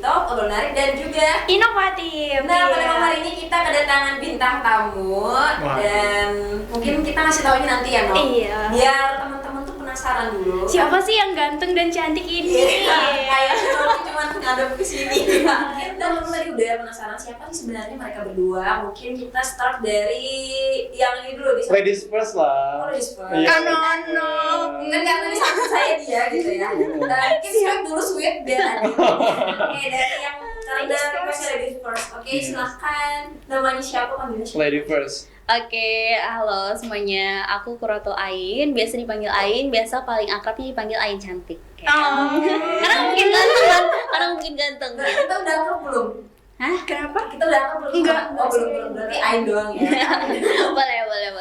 TikTok, obrolan menarik dan juga inovatif. Nah, pada malam hari ini kita kedatangan bintang tamu dan mungkin kita ngasih taunya nanti ya, No? Iya. Biar teman-teman tuh penasaran dulu. Siapa sih yang ganteng dan cantik ini? Kayaknya cuma ngadep ke sini. Dan teman-teman tadi udah penasaran siapa sih sebenarnya mereka berdua. Mungkin kita start dari yang ini dulu. Ladies first lah. Oh, ladies first. Iya. Kan karena di samping saya dia gitu ya. Mungkin sweet dulu sweet biar adil. Oke, dari yang dari ladies first. Oke, silahkan. Namanya siapa, panggilnya siapa? Lady first. Oke, halo semuanya. Aku Kuroto Ain, biasa dipanggil Ain, biasa paling akrabnya dipanggil Ain cantik. Karena mungkin ganteng kan? Karena mungkin ganteng. Nah, kita udah akrab belum? Hah? Kenapa? Kita udah akrab belum? Enggak. Oh, belum. Berarti Ain doang ya.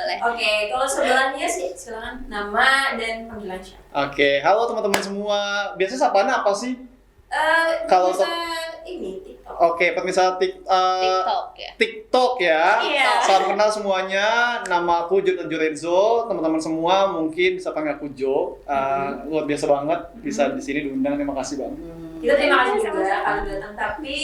boleh. Oke, kalau sebelahnya sih silakan nama dan panggilan siapa? Oke, halo teman-teman semua. Biasanya sapaannya apa sih? Kalau bisa ini TikTok. Oke, pemirsa TikTok ya. TikTok ya. Iya. Salam kenal semuanya. Nama aku Jonathan Jurenzo. Teman-teman semua mungkin bisa panggil aku Jo. Luar biasa banget bisa di sini diundang. Terima kasih banget. Kita terima kasih juga kalau datang. Tapi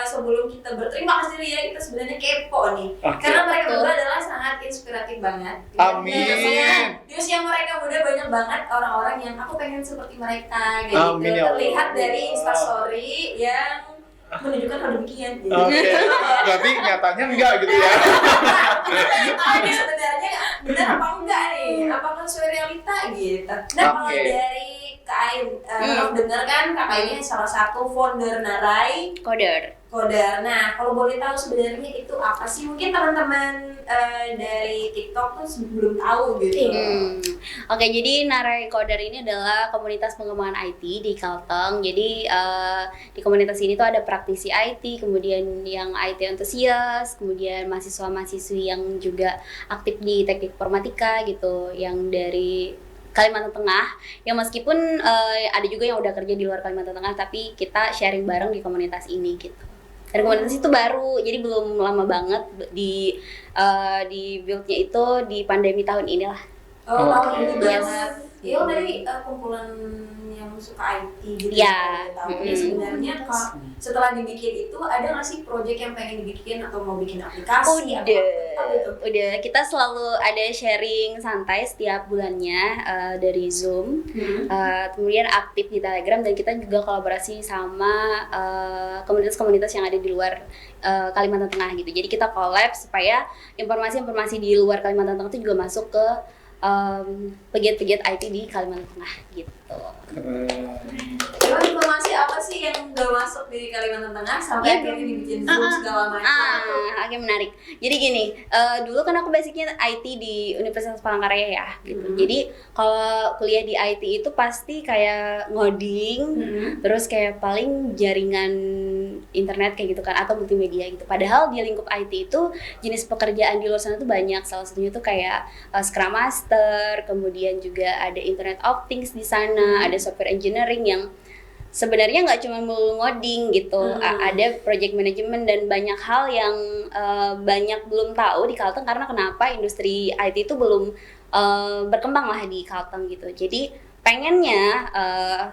sebelum kita berterima kasih ya, kita sebenarnya kepo nih. Oke. Karena mereka berdua adalah sangat inspiratif banget. Amin. Di usia mereka muda banyak banget orang-orang yang aku pengen seperti mereka gitu. Amin, ya Allah. Terlihat dari Instastory yang menunjukkan hal demikian gitu. Oke. Berarti nyatanya enggak gitu ya. Tahu nih sebenarnya benar apa enggak nih? Apakah sesuai realita gitu? Nah, kalau Oke. dari Kak Ain, dengar kan Kak Ain ini salah satu founder Narai Coder. Nah, kalau boleh tahu sebenarnya itu apa sih? Mungkin teman-teman dari TikTok tuh belum tahu gitu. Oke, jadi Narai Coder ini adalah komunitas pengembangan IT di Kalteng. Jadi di komunitas ini tuh ada praktisi IT, kemudian yang IT entusias, kemudian mahasiswa-mahasiswi yang juga aktif di teknik informatika gitu, yang dari Kalimantan Tengah, yang meskipun ada juga yang udah kerja di luar Kalimantan Tengah, tapi kita sharing bareng di komunitas ini gitu. Dan komunitas itu baru, jadi belum lama banget di build-nya itu di pandemi tahun ini lah. Oh, tahun ini Yes. banget. Iya, dari kumpulan yang suka IT gitu. Ya. Tahu ya sebenarnya setelah dibikin itu ada nggak sih project yang pengen dibikin atau mau bikin aplikasi? Apa gitu? Udah, kita selalu ada sharing santai setiap bulannya dari Zoom. Kemudian aktif di Telegram dan kita juga kolaborasi sama komunitas-komunitas yang ada di luar Kalimantan Tengah gitu. Jadi kita collab supaya informasi-informasi di luar Kalimantan Tengah itu juga masuk ke pegiat-pegiat IT di Kalimantan Tengah gitu. Emang informasi apa sih yang udah masuk di Kalimantan Tengah sampai akhirnya dibikin Zoom segala macam? Oke, menarik. Jadi gini, dulu kan aku basicnya IT di Universitas Palangkaraya ya gitu. Jadi kalau kuliah di IT itu pasti kayak ngoding, terus kayak paling jaringan internet kayak gitu kan, atau multimedia gitu. Padahal di lingkup IT itu jenis pekerjaan di luar sana tuh banyak. Salah satunya tuh kayak Scrum Master, kemudian juga ada Internet of Things di sana, ada software engineering yang sebenarnya nggak cuma melulu ngoding gitu, ada project management dan banyak hal yang banyak belum tahu di Kalteng karena kenapa industri IT itu belum berkembang lah di Kalteng gitu. Jadi pengennya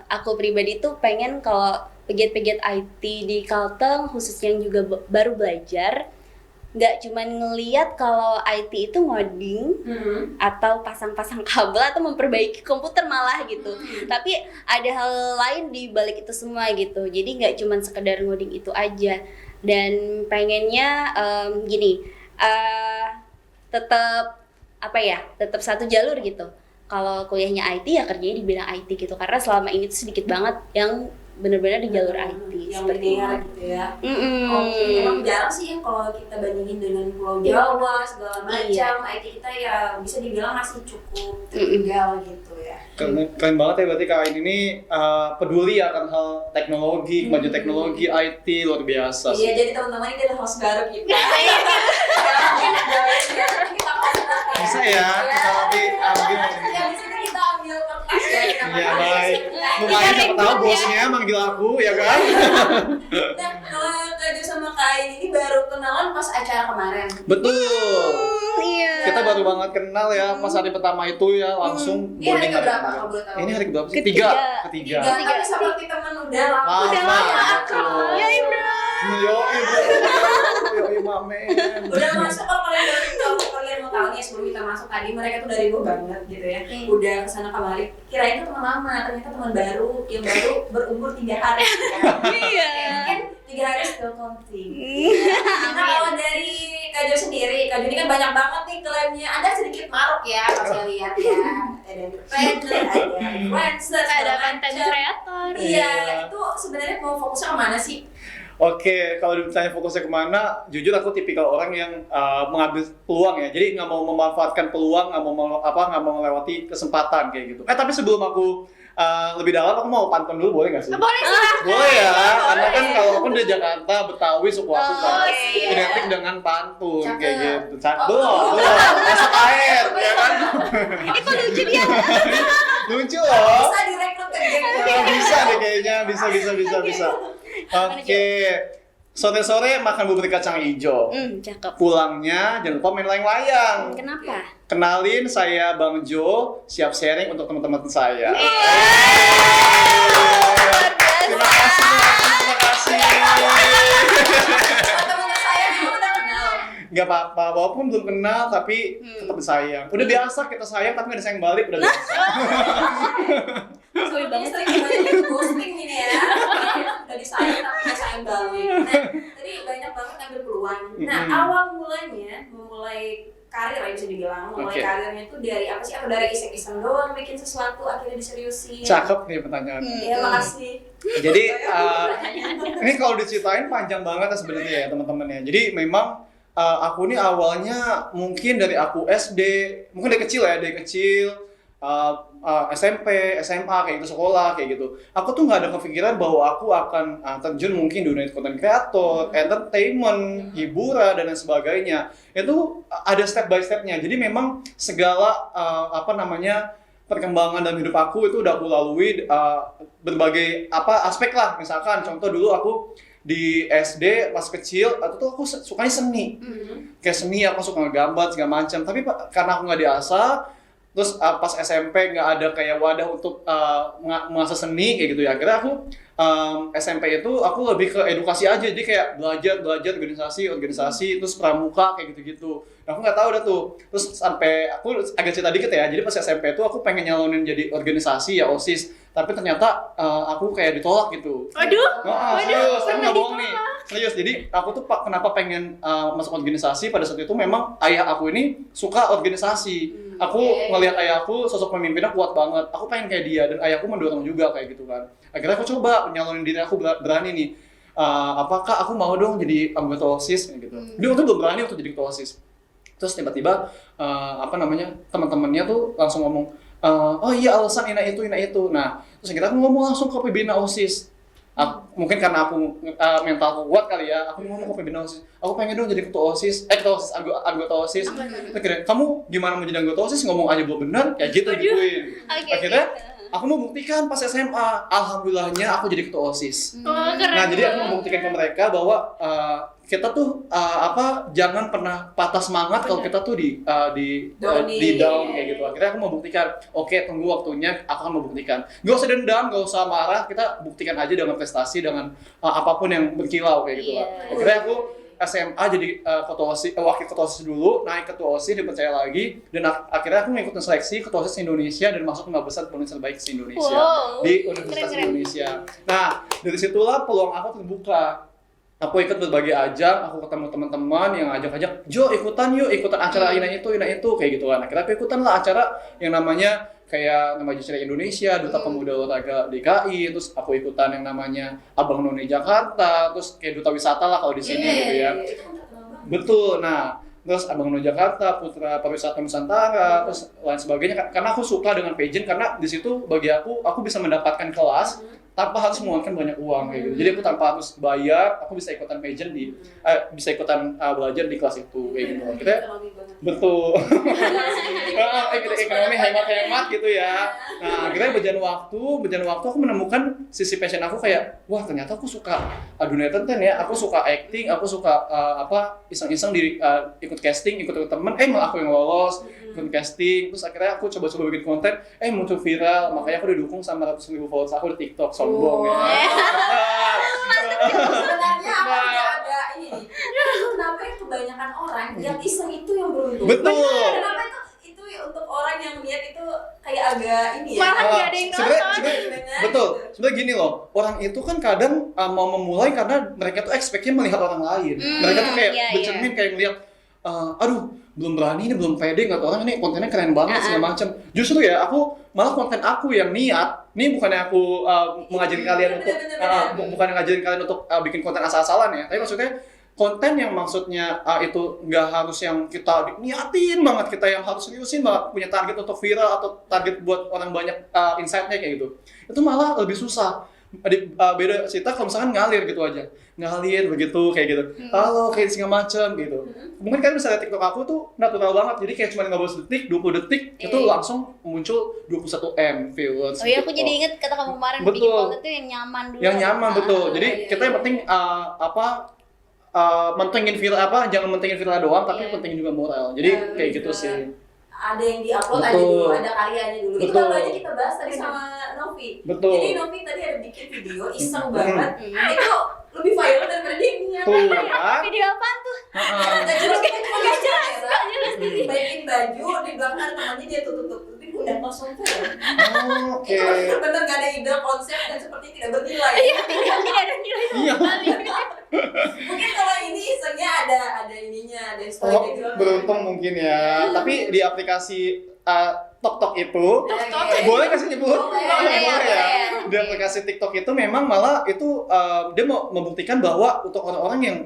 aku pribadi tuh pengen kalau pegiat-pegiat IT di Kalteng khususnya yang juga baru belajar nggak cuma ngelihat kalau IT itu ngoding atau pasang-pasang kabel atau memperbaiki komputer malah gitu, tapi ada hal lain di balik itu semua gitu. Jadi nggak cuma sekedar ngoding itu aja. Dan pengennya gini, tetap satu jalur gitu. Kalau kuliahnya IT ya kerjanya di bidang IT gitu, karena selama ini tuh sedikit banget yang benar-benar di jalur IT yang seperti itu. gitu ya. Oke, emang jarang sih yang kalau kita bandingin dengan Pulau Jawa segala macam, IT kita ya bisa dibilang masih cukup tertinggal gitu ya. Keren banget ya berarti Kak Ain ini peduli akan hal teknologi, kemajuan teknologi, IT luar biasa sih. Iya, jadi teman-teman ini adalah host baru kita. Bisa ya, kita ambil. Ya, di sini kita ambil kertas ya. Iya, baik. Lumayan siapa tahu bosnya manggil aku ya kan. Nah, kalau Kak Jo sama Kak Ain ini baru kenalan pas acara kemarin. Betul. Iya. Kita baru banget kenal ya, pas hari pertama itu ya langsung Ini hari bonding keberapa bareng. kalau boleh tahu? Ini hari keberapa sih? Ketiga. Ketiga. Tapi seperti teman udah lama. Udah lama. Betul. Ya Ibra. Yoi mamen. Udah masuk kalau kalian mau tahu nih sebelum kita masuk tadi mereka tuh dari gue banget gitu ya. Udah kesana kemari. Kirain tuh teman lama, ternyata teman baru yang baru berumur 3 hari. Iya. Mungkin 3 hari still counting. Nah kalau dari Kak Jo sendiri, Kak Jo ini kan banyak banget nih klaimnya. Ada sedikit maruk ya kalau saya lihat ya. Ada entrepreneur, ada influencer, Ada segala konten macam. kreator. Iya, itu sebenarnya mau fokusnya kemana sih? Oke, kalau ditanya fokusnya kemana, jujur aku tipikal orang yang mengambil peluang ya. Jadi nggak mau memanfaatkan peluang, nggak mau melewati kesempatan kayak gitu. Tapi sebelum aku lebih dalam, aku mau pantun dulu, boleh nggak sih? Boleh silahkan. Boleh ya, karena kan kalau aku dari Jakarta, Betawi, suku aku kan iya. identik dengan pantun Cakep. kayak gitu. Oh. Belum, masuk air, ya kan? Ini kok lucu dia. Lucu loh. Bisa direkrut ke geng. Bisa deh kayaknya, bisa. Oke, sore-sore makan bubur kacang hijau. Cakep. Pulangnya jangan lupa main layang-layang. Kenapa? Kenalin, saya Bang Jo, siap sharing untuk teman-teman saya. Terima kasih. Teman-teman saya juga udah kenal. Gak apa-apa, walaupun belum kenal tapi tetap disayang. Udah biasa kita sayang tapi gak disayang balik, udah biasa. Sebenarnya sering banyak ghosting ini ya. Udah disayang tapi gak sayang balik. Nah, tadi banyak banget ngambil peluang. Nah, awal mulanya memulai karir ya bisa dibilang. Memulai Oke. karirnya itu dari apa sih? Atau dari iseng-iseng doang bikin sesuatu akhirnya diseriusin. Cakep nih pertanyaan. Ya, makasih. Jadi ini kalau diceritain panjang banget ya sebenarnya ya teman-teman ya. Jadi memang aku ini awalnya mungkin dari aku SD, mungkin dari kecil SMP, SMA kayak gitu, sekolah kayak gitu. Aku tuh nggak ada kepikiran bahwa aku akan terjun mungkin di dunia content creator, entertainment, hiburan dan lain sebagainya. Itu ada step by stepnya. Jadi memang segala perkembangan dalam hidup aku itu udah aku lalui berbagai aspek lah. Misalkan contoh dulu aku di SD pas kecil atau tuh aku sukanya seni. Kayak seni aku suka ngegambar segala macam. Tapi karena aku nggak diasah, terus pas SMP nggak ada kayak wadah untuk mengasah seni kayak gitu ya. Akhirnya aku SMP itu aku lebih ke edukasi aja, jadi kayak belajar organisasi terus pramuka kayak gitu-gitu. Nah, aku nggak tahu dah tuh. Terus sampai aku agak cerita dikit ya. Jadi pas SMP itu aku pengen nyalonin jadi organisasi ya OSIS, tapi ternyata aku kayak ditolak gitu. Waduh. Serius, aku pernah nggak bohong nih. Serius, jadi aku tuh kenapa pengen masuk organisasi pada saat itu memang ayah aku ini suka organisasi. Aku ngelihat ayah aku sosok pemimpinnya kuat banget. Aku pengen kayak dia dan ayahku mendorong juga kayak gitu kan. Akhirnya aku coba nyalonin diri aku berani nih. Apakah aku mau dong jadi anggota OSIS gitu. Dia waktu belum berani untuk jadi ketua OSIS. Terus tiba-tiba teman-temannya tuh langsung ngomong, oh iya alasan ini itu. Nah, terus akhirnya aku ngomong langsung ke pembina OSIS. Mungkin karena aku mental kuat kali ya, aku ngomong ke pembina OSIS, aku pengen dong jadi ketua OSIS, anggota OSIS. Akhirnya, kamu gimana mau jadi anggota OSIS, ngomong aja belum benar, kayak gitu gituin. Akhirnya aku mau buktikan pas SMA, alhamdulillahnya aku jadi ketua OSIS. Nah, jadi aku mau buktikan ke mereka bahwa kita tuh jangan pernah patah semangat kalau kita tuh di down kayak gitu. Akhirnya aku mau buktikan, oke, tunggu waktunya, aku akan membuktikan. Gak usah dendam, gak usah marah, kita buktikan aja dengan prestasi, dengan apapun yang berkilau kayak gitu lah. Akhirnya aku SMA jadi wakil ketua OSIS dulu, naik ketua OSIS, dipercaya lagi, dan akhirnya aku ngikutin seleksi ketua OSIS Indonesia dan masuk 5 besar penulis terbaik di Indonesia di Universitas Indonesia. Nah, dari situlah peluang aku terbuka. Aku ikut berbagai ajang, aku ketemu teman-teman yang ajak-ajak, Jo ikutan acara ini itu kayak gitu kan. Akhirnya aku ikutan lah acara yang namanya kayak nama Jusri Indonesia, Duta Pemuda Olahraga DKI, terus aku ikutan yang namanya Abang None Jakarta, terus kayak Duta Wisata lah kalau di sini gitu ya. Betul. Nah, terus Abang None Jakarta, Putra Pariwisata Nusantara, terus lain sebagainya. Karena aku suka dengan pageant, karena di situ bagi aku bisa mendapatkan kelas tanpa harus mengeluarkan banyak uang kayak gitu. Jadi aku tanpa harus bayar, aku bisa ikutan pageant bisa ikutan belajar di kelas itu kayak gitu. Kita betul. Ekonomi hemat-hemat gitu ya. Nah, akhirnya berjalan waktu aku menemukan sisi passion aku kayak, wah ternyata aku suka dunia entertain ya. Aku suka acting, aku suka iseng-iseng ikut casting, ikut temen, malah aku yang lolos, ikut casting. Terus akhirnya aku coba-coba bikin konten, muncul viral. Makanya aku didukung sama ratus ribu followers aku di TikTok, sombong ya. Sebenarnya aku agak ini nih. Kenapa ya kebanyakan orang yang iseng itu yang beruntung? Betul. Kenapa itu untuk orang yang lihat itu kayak agak ini ya? Malah nggak ada yang nonton. Betul. Sebenarnya gini loh, orang itu kan kadang mau memulai karena mereka tuh expect-nya melihat orang lain. Mereka tuh kayak bercermin kayak melihat, aduh belum berani ini, belum pede, nggak tahu orang ini kontennya keren banget segala macam. Justru ya aku malah konten aku yang niat, ini bukannya aku mengajarin kalian untuk bukan ngajarin kalian untuk bikin konten asal-asalan ya, tapi maksudnya konten yang maksudnya itu nggak harus yang kita niatin banget, kita yang harus seriusin banget punya target untuk viral atau target buat orang banyak insight-nya kayak gitu. Itu malah lebih susah. Beda cerita kalau misalkan ngalir gitu aja, ngalir begitu kayak gitu, halo kayak segala macam gitu. Mungkin kalian bisa lihat TikTok aku tuh natural banget, jadi kayak cuma 15 detik, 20 detik itu langsung muncul 21M viewers. Oh iya, aku jadi inget kata kamu kemarin bikin konten tuh yang nyaman dulu. Yang nyaman betul. Jadi kita yang penting mentingin viral jangan mentingin viral doang, tapi pentingin juga moral. Jadi kayak gitu sih. Ada yang di-upload aja dulu, ada karyanya dulu. Itu baru aja kita bahas tadi sama Novi. Betul. Jadi Novi tadi ada bikin video iseng banget. Itu lebih viral daripada dia niat. Video apaan tuh? Gak jelas, gak jelas. Bikin baju, di belakang temannya dia tutup-tutupin udah kosong tuh. Oke. Itu bener-bener gak ada ide, konsep, dan seperti tidak bernilai. Iya, tidak ada nilai. Iya. Mungkin kalau ini isengnya ada ininya, ada story gitu. Beruntung mungkin ya. Tapi di aplikasi TokTok itu boleh kasih nyebut? Boleh ya. Di aplikasi TikTok itu memang malah itu dia mau membuktikan bahwa untuk orang-orang yang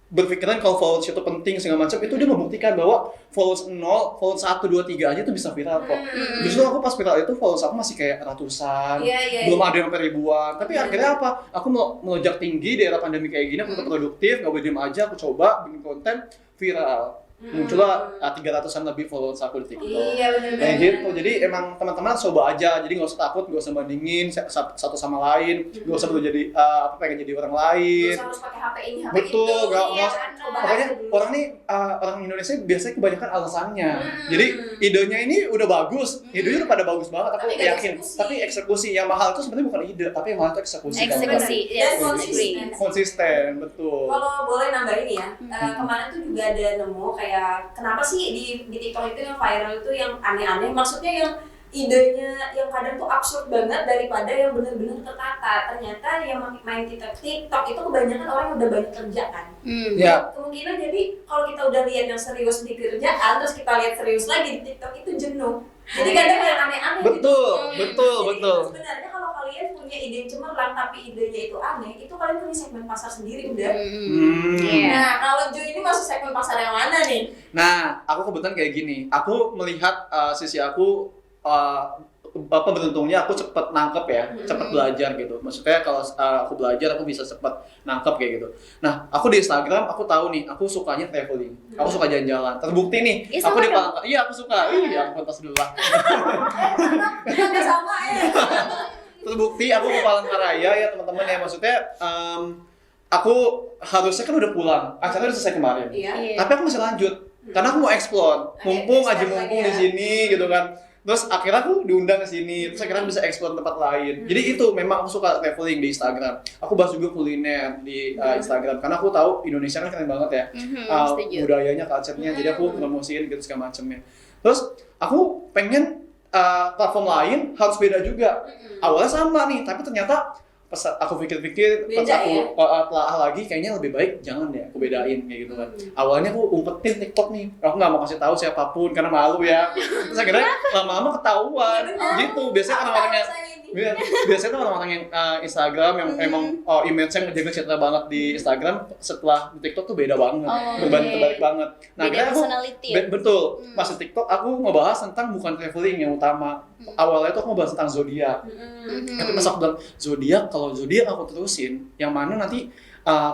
berpikiran kalau followers itu penting segala macam, itu dia membuktikan bahwa followers 0, followers 1, 2, 3 aja itu bisa viral kok. Justru aku pas viral itu followers aku masih kayak ratusan, belum ada yang sampai ribuan. Tapi akhirnya apa? Aku melonjak tinggi di era pandemi kayak gini, aku tetap produktif, nggak boleh diem aja, aku coba bikin konten viral. Muncullah 300-an lebih followers aku di TikTok. Iya benar. Kayak gitu. Jadi emang teman-teman coba aja. Jadi nggak usah takut, nggak usah bandingin satu sama lain. Nggak usah jadi pengen jadi orang lain. Nggak usah harus pakai HP ini, HP betul, itu. nggak. Pokoknya orang nih orang Indonesia biasanya kebanyakan alasannya. Jadi idenya ini udah bagus, idenya udah pada bagus banget. Aku yakin. Tapi eksekusi yang mahal itu sebenarnya bukan ide, tapi yang mahal itu eksekusi. Dan konsisten, betul. Kalau boleh nambahin ya, kemarin tuh juga ada nemu kayak kenapa sih di TikTok itu yang viral itu yang aneh-aneh, maksudnya yang idenya yang kadang tuh absurd banget daripada yang benar-benar tertata. Ternyata yang main TikTok itu kebanyakan orang yang udah banyak kerja kan. Kemungkinan jadi kalau kita udah lihat yang serius di kerjaan, terus kita lihat serius lagi di TikTok itu jenuh. Jadi kadang yang aneh-aneh betul, gitu. Betul. Sebenarnya kalau kalian punya ide cemerlang tapi idenya itu aneh, itu kalian punya segmen pasar sendiri udah. Nah, kalau Jo ini masuk segmen pasar yang mana nih? Nah, aku kebetulan kayak gini. Aku melihat sisi aku beruntungnya aku cepet nangkep ya, cepet belajar gitu. Maksudnya kalau aku belajar aku bisa cepet nangkep kayak gitu. Nah, aku di Instagram aku tahu nih, aku sukanya traveling, aku suka jalan-jalan. Terbukti nih, aku di Palangkaraya, iya aku suka. Iya, aku tas dulu lah. Sama ya. Terbukti aku ke Palangkaraya ya teman-teman ya, maksudnya aku harusnya kan udah pulang, acaranya udah selesai kemarin. Tapi aku masih lanjut karena aku mau explore, mumpung di sini gitu kan. Terus akhirnya aku diundang ke sini, terus akhirnya bisa explore tempat lain. Jadi itu memang aku suka traveling di Instagram. Aku bahas juga kuliner di Instagram karena aku tahu Indonesia kan keren banget ya. Budayanya, culture-nya, jadi aku promosiin gitu segala macamnya. Terus aku pengen platform lain harus beda juga. Awalnya sama nih, tapi ternyata pas aku pikir-pikir, pas aku telah lagi, kayaknya lebih baik jangan deh aku bedain kayak gitu kan. Awalnya aku umpetin TikTok nih, aku nggak mau kasih tahu siapapun karena malu ya. Terus akhirnya lama-lama ketahuan gitu. Biasanya orang-orang yang Biasanya tuh orang-orang yang Instagram yang emang image-nya ngejaga citra banget di Instagram, setelah di TikTok tuh beda banget, berbanding terbalik banget. Nah, Beda akhirnya personality ya? betul, pas di TikTok aku ngebahas tentang bukan traveling yang utama. Awalnya tuh aku ngebahas tentang zodiak. Tapi pas aku bilang zodiak, kalau zodiak aku terusin, yang mana nanti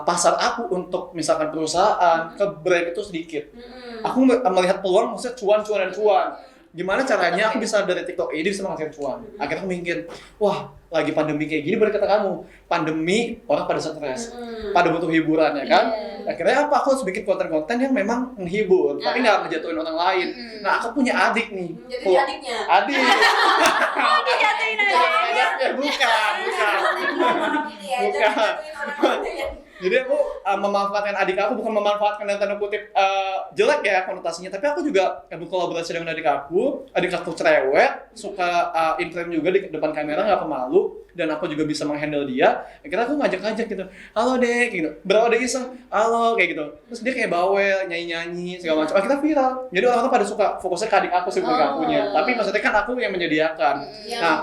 pasar aku untuk misalkan perusahaan ke brand itu sedikit. Aku melihat peluang, maksudnya cuan. Gimana caranya aku bisa dari TikTok ini bisa menghasilkan cuan? Akhirnya aku mikir, wah lagi pandemi kayak gini, bener kata kamu, pandemi orang pada stres, pada butuh hiburan ya kan? Akhirnya apa? Aku harus bikin konten-konten yang memang menghibur, tapi nggak ngejatuhin orang lain. Nah aku punya adik nih. Jadi adiknya. Adik. Dijatuhin aja. Bukan. Jadi aku memanfaatkan adik aku, bukan memanfaatkan dalam tanda kutip jelek ya konotasinya, tapi aku juga berkolaborasi dengan adik aku cerewet, suka intern juga di depan kamera, nggak pemalu, dan aku juga bisa menghandle dia. Akhirnya aku ngajak-ngajak gitu, halo dek, gitu. Berapa dek iseng, halo, kayak gitu. Terus dia kayak bawel, nyanyi-nyanyi, segala macam. Akhirnya viral. Jadi orang-orang pada suka fokusnya ke adik aku sih, bukan ke akunya. Tapi maksudnya kan aku yang menyediakan. Yang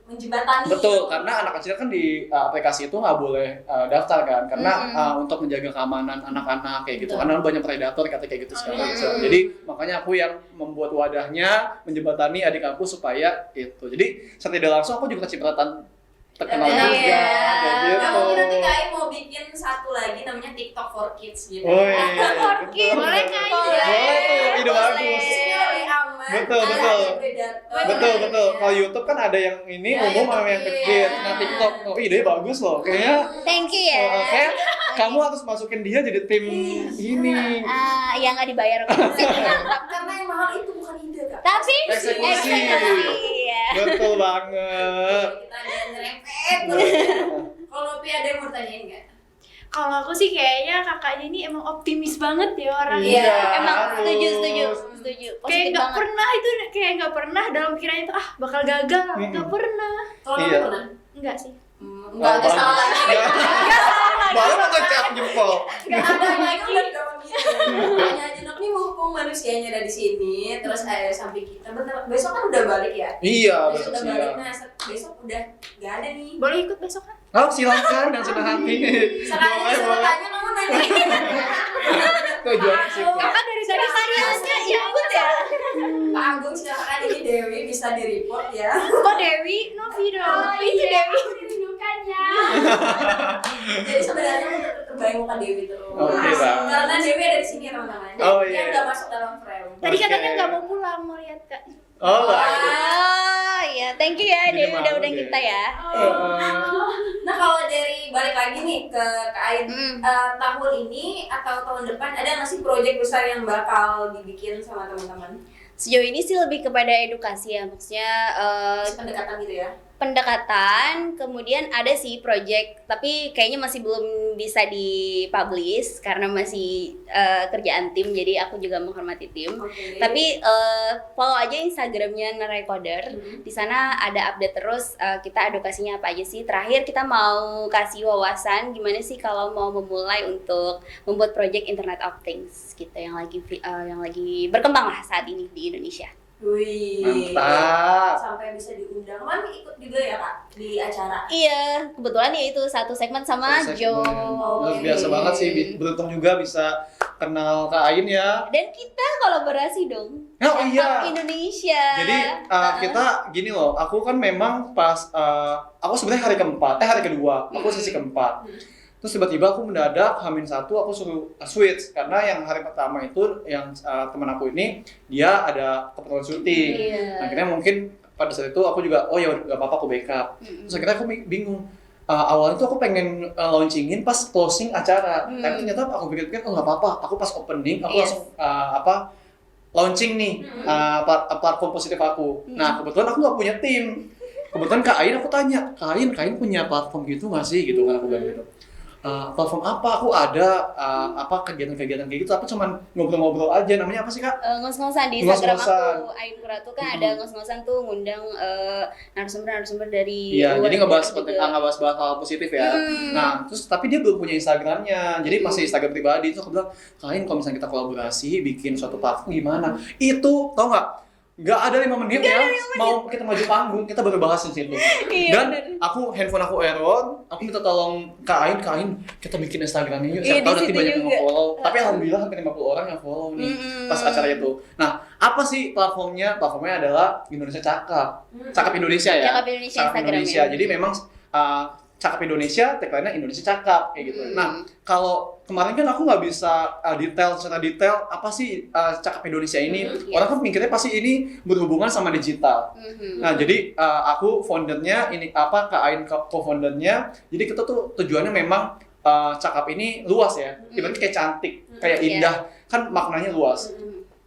menjembatani. Betul, karena anak kecil kan di aplikasi itu nggak boleh daftar kan, karena untuk menjaga keamanan anak-anak kayak gitu. Karena banyak predator kayak gitu segala macam. Jadi makanya aku yang membuat wadahnya, menjembatani adik aku supaya itu. Jadi secara tidak langsung aku juga kecipratan terkenal juga kayak gitu. Nah, mungkin nanti Kai mau bikin satu lagi namanya TikTok for Kids gitu. Oh iya. For Kids. Boleh Kai? Boleh tuh, ide bagus. Di sini lebih aman. Betul. Betul. Kalau YouTube kan ada yang ini umum sama yang kecil. Nah, TikTok, ide bagus loh. Kayaknya Thank you ya. Oke, kamu harus masukin dia jadi tim ini. Ya nggak dibayar. Karena yang mahal itu bukan ide, Kak. Tapi Eksekusi. ya. Betul banget. Kita ada nyerempet. Kalau Nopi ada yang mau tanyain nggak? Kalau aku sih kayaknya kakaknya ini emang optimis banget ya orangnya. Iya. Emang setuju. Kayak Positif nggak banget. pernah itu, kayak nggak pernah dalam pikirannya itu bakal gagal, nggak pernah. Kalau Iya. Nopi pernah? Enggak sih. Enggak ada salah lagi. Baru mau ngecap jempol. Enggak ada lagi. Hanya aja Nopi mumpung manusianya ada di sini, terus sampai kita besok kan udah balik ya? Iya, Besok besok udah balik, siang. nah besok udah nggak ada nih. Boleh ikut besok kan? Oh, silakan dan senang hati. Sekali suruh tanya kamu nanya. Tuh jualan sih. Kakak dari Seriusnya ikut ya? Pak Agung silakan, ini Dewi bisa di-report ya. Kok Dewi? Novi dong. Itu Dewi. Rindukannya. Jadi sebenarnya terbayang muka Dewi terus. Oke, Bang. Karena Dewi ada di sini teman-teman. Oh, Dia iya. nggak masuk dalam frame. Tadi Oke. katanya nggak mau pulang, mau lihat Kak. Oh, baik. Oh ya, thank you ya Jadi Dewi malu udah undang deh. kita ya. Nah kalau dari balik lagi nih ke Ain, tahun ini atau tahun depan ada nggak sih proyek besar yang bakal dibikin sama teman-teman? Sejauh ini sih lebih kepada edukasi ya, maksudnya Pendekatan gitu ya? pendekatan, kemudian ada sih project, tapi kayaknya masih belum bisa dipublish karena masih kerjaan tim, jadi aku juga menghormati tim. Oke. Tapi follow aja Instagramnya Nerecoder. Di sana ada update terus, kita edukasinya apa aja sih. Terakhir kita mau kasih wawasan gimana sih kalau mau memulai untuk membuat project Internet of Things gitu yang lagi berkembang lah saat ini di Indonesia. Wih, Mantap. sampai bisa diundang. Kan ikut juga ya Kak di acara? Iya, kebetulan ya itu satu segmen sama Jo. Luar biasa banget sih, beruntung juga bisa kenal Kak Ain ya. Dan kita kolaborasi dong. Oh, Startup iya. Indonesia. Jadi kita gini loh, aku kan memang pas aku sebenarnya hari kedua, aku sesi keempat. Terus tiba-tiba aku mendadak H-1 aku suruh switch karena yang hari pertama itu yang teman aku ini dia ada keperluan syuting. Iya. Akhirnya mungkin pada saat itu aku juga oh ya nggak apa-apa aku backup. Terus akhirnya aku bingung. Awalnya tuh aku pengen launchingin pas closing acara, tapi ternyata aku pikir-pikir oh nggak apa-apa. Aku pas opening aku langsung launching nih platform positif aku. Nah kebetulan aku nggak punya tim. Kebetulan Kak Ain aku tanya, Kak Ain punya platform gitu nggak sih gitu kan aku bilang gitu. Platform apa? Aku ada kegiatan-kegiatan kayak gitu, tapi cuman ngobrol-ngobrol aja. Namanya apa sih Kak? Ngos-ngosan di Instagram Ngos-ngosan. aku, Ain Puratu kan ada ngos-ngosan tuh ngundang narasumber dari Iya, luar jadi ngebahas negeri konten, juga. ngebahas hal positif ya. Nah, terus tapi dia belum punya Instagramnya, jadi masih Instagram pribadi. Terus aku bilang, kalian kalau misalnya kita kolaborasi, bikin suatu platform gimana? Itu tau nggak? nggak ada 5 menit ya, mau kita maju panggung, kita baru bahas di situ. Dan handphone aku error, aku minta tolong Kak Ain, kita bikin Instagramnya yuk, siapa tahu nanti banyak yang follow. Tapi alhamdulillah hampir 50 orang yang follow nih pas acara itu. Nah, apa sih platformnya? Platformnya adalah Indonesia Cakap. Cakap Indonesia ya. Cakap Indonesia Indonesia. Jadi memang Cakap Indonesia, tagline-nya Indonesia Cakap kayak gitu. Nah, kalau kemarin kan aku nggak bisa secara detail apa sih Cakap Indonesia ini. Orang kan mikirnya pasti ini berhubungan sama digital. Nah, jadi aku foundernya ini Kak Ain co-foundernya. Jadi kita tuh tujuannya memang Cakap ini luas ya. Ibaratnya kayak cantik, kayak indah, kan maknanya luas.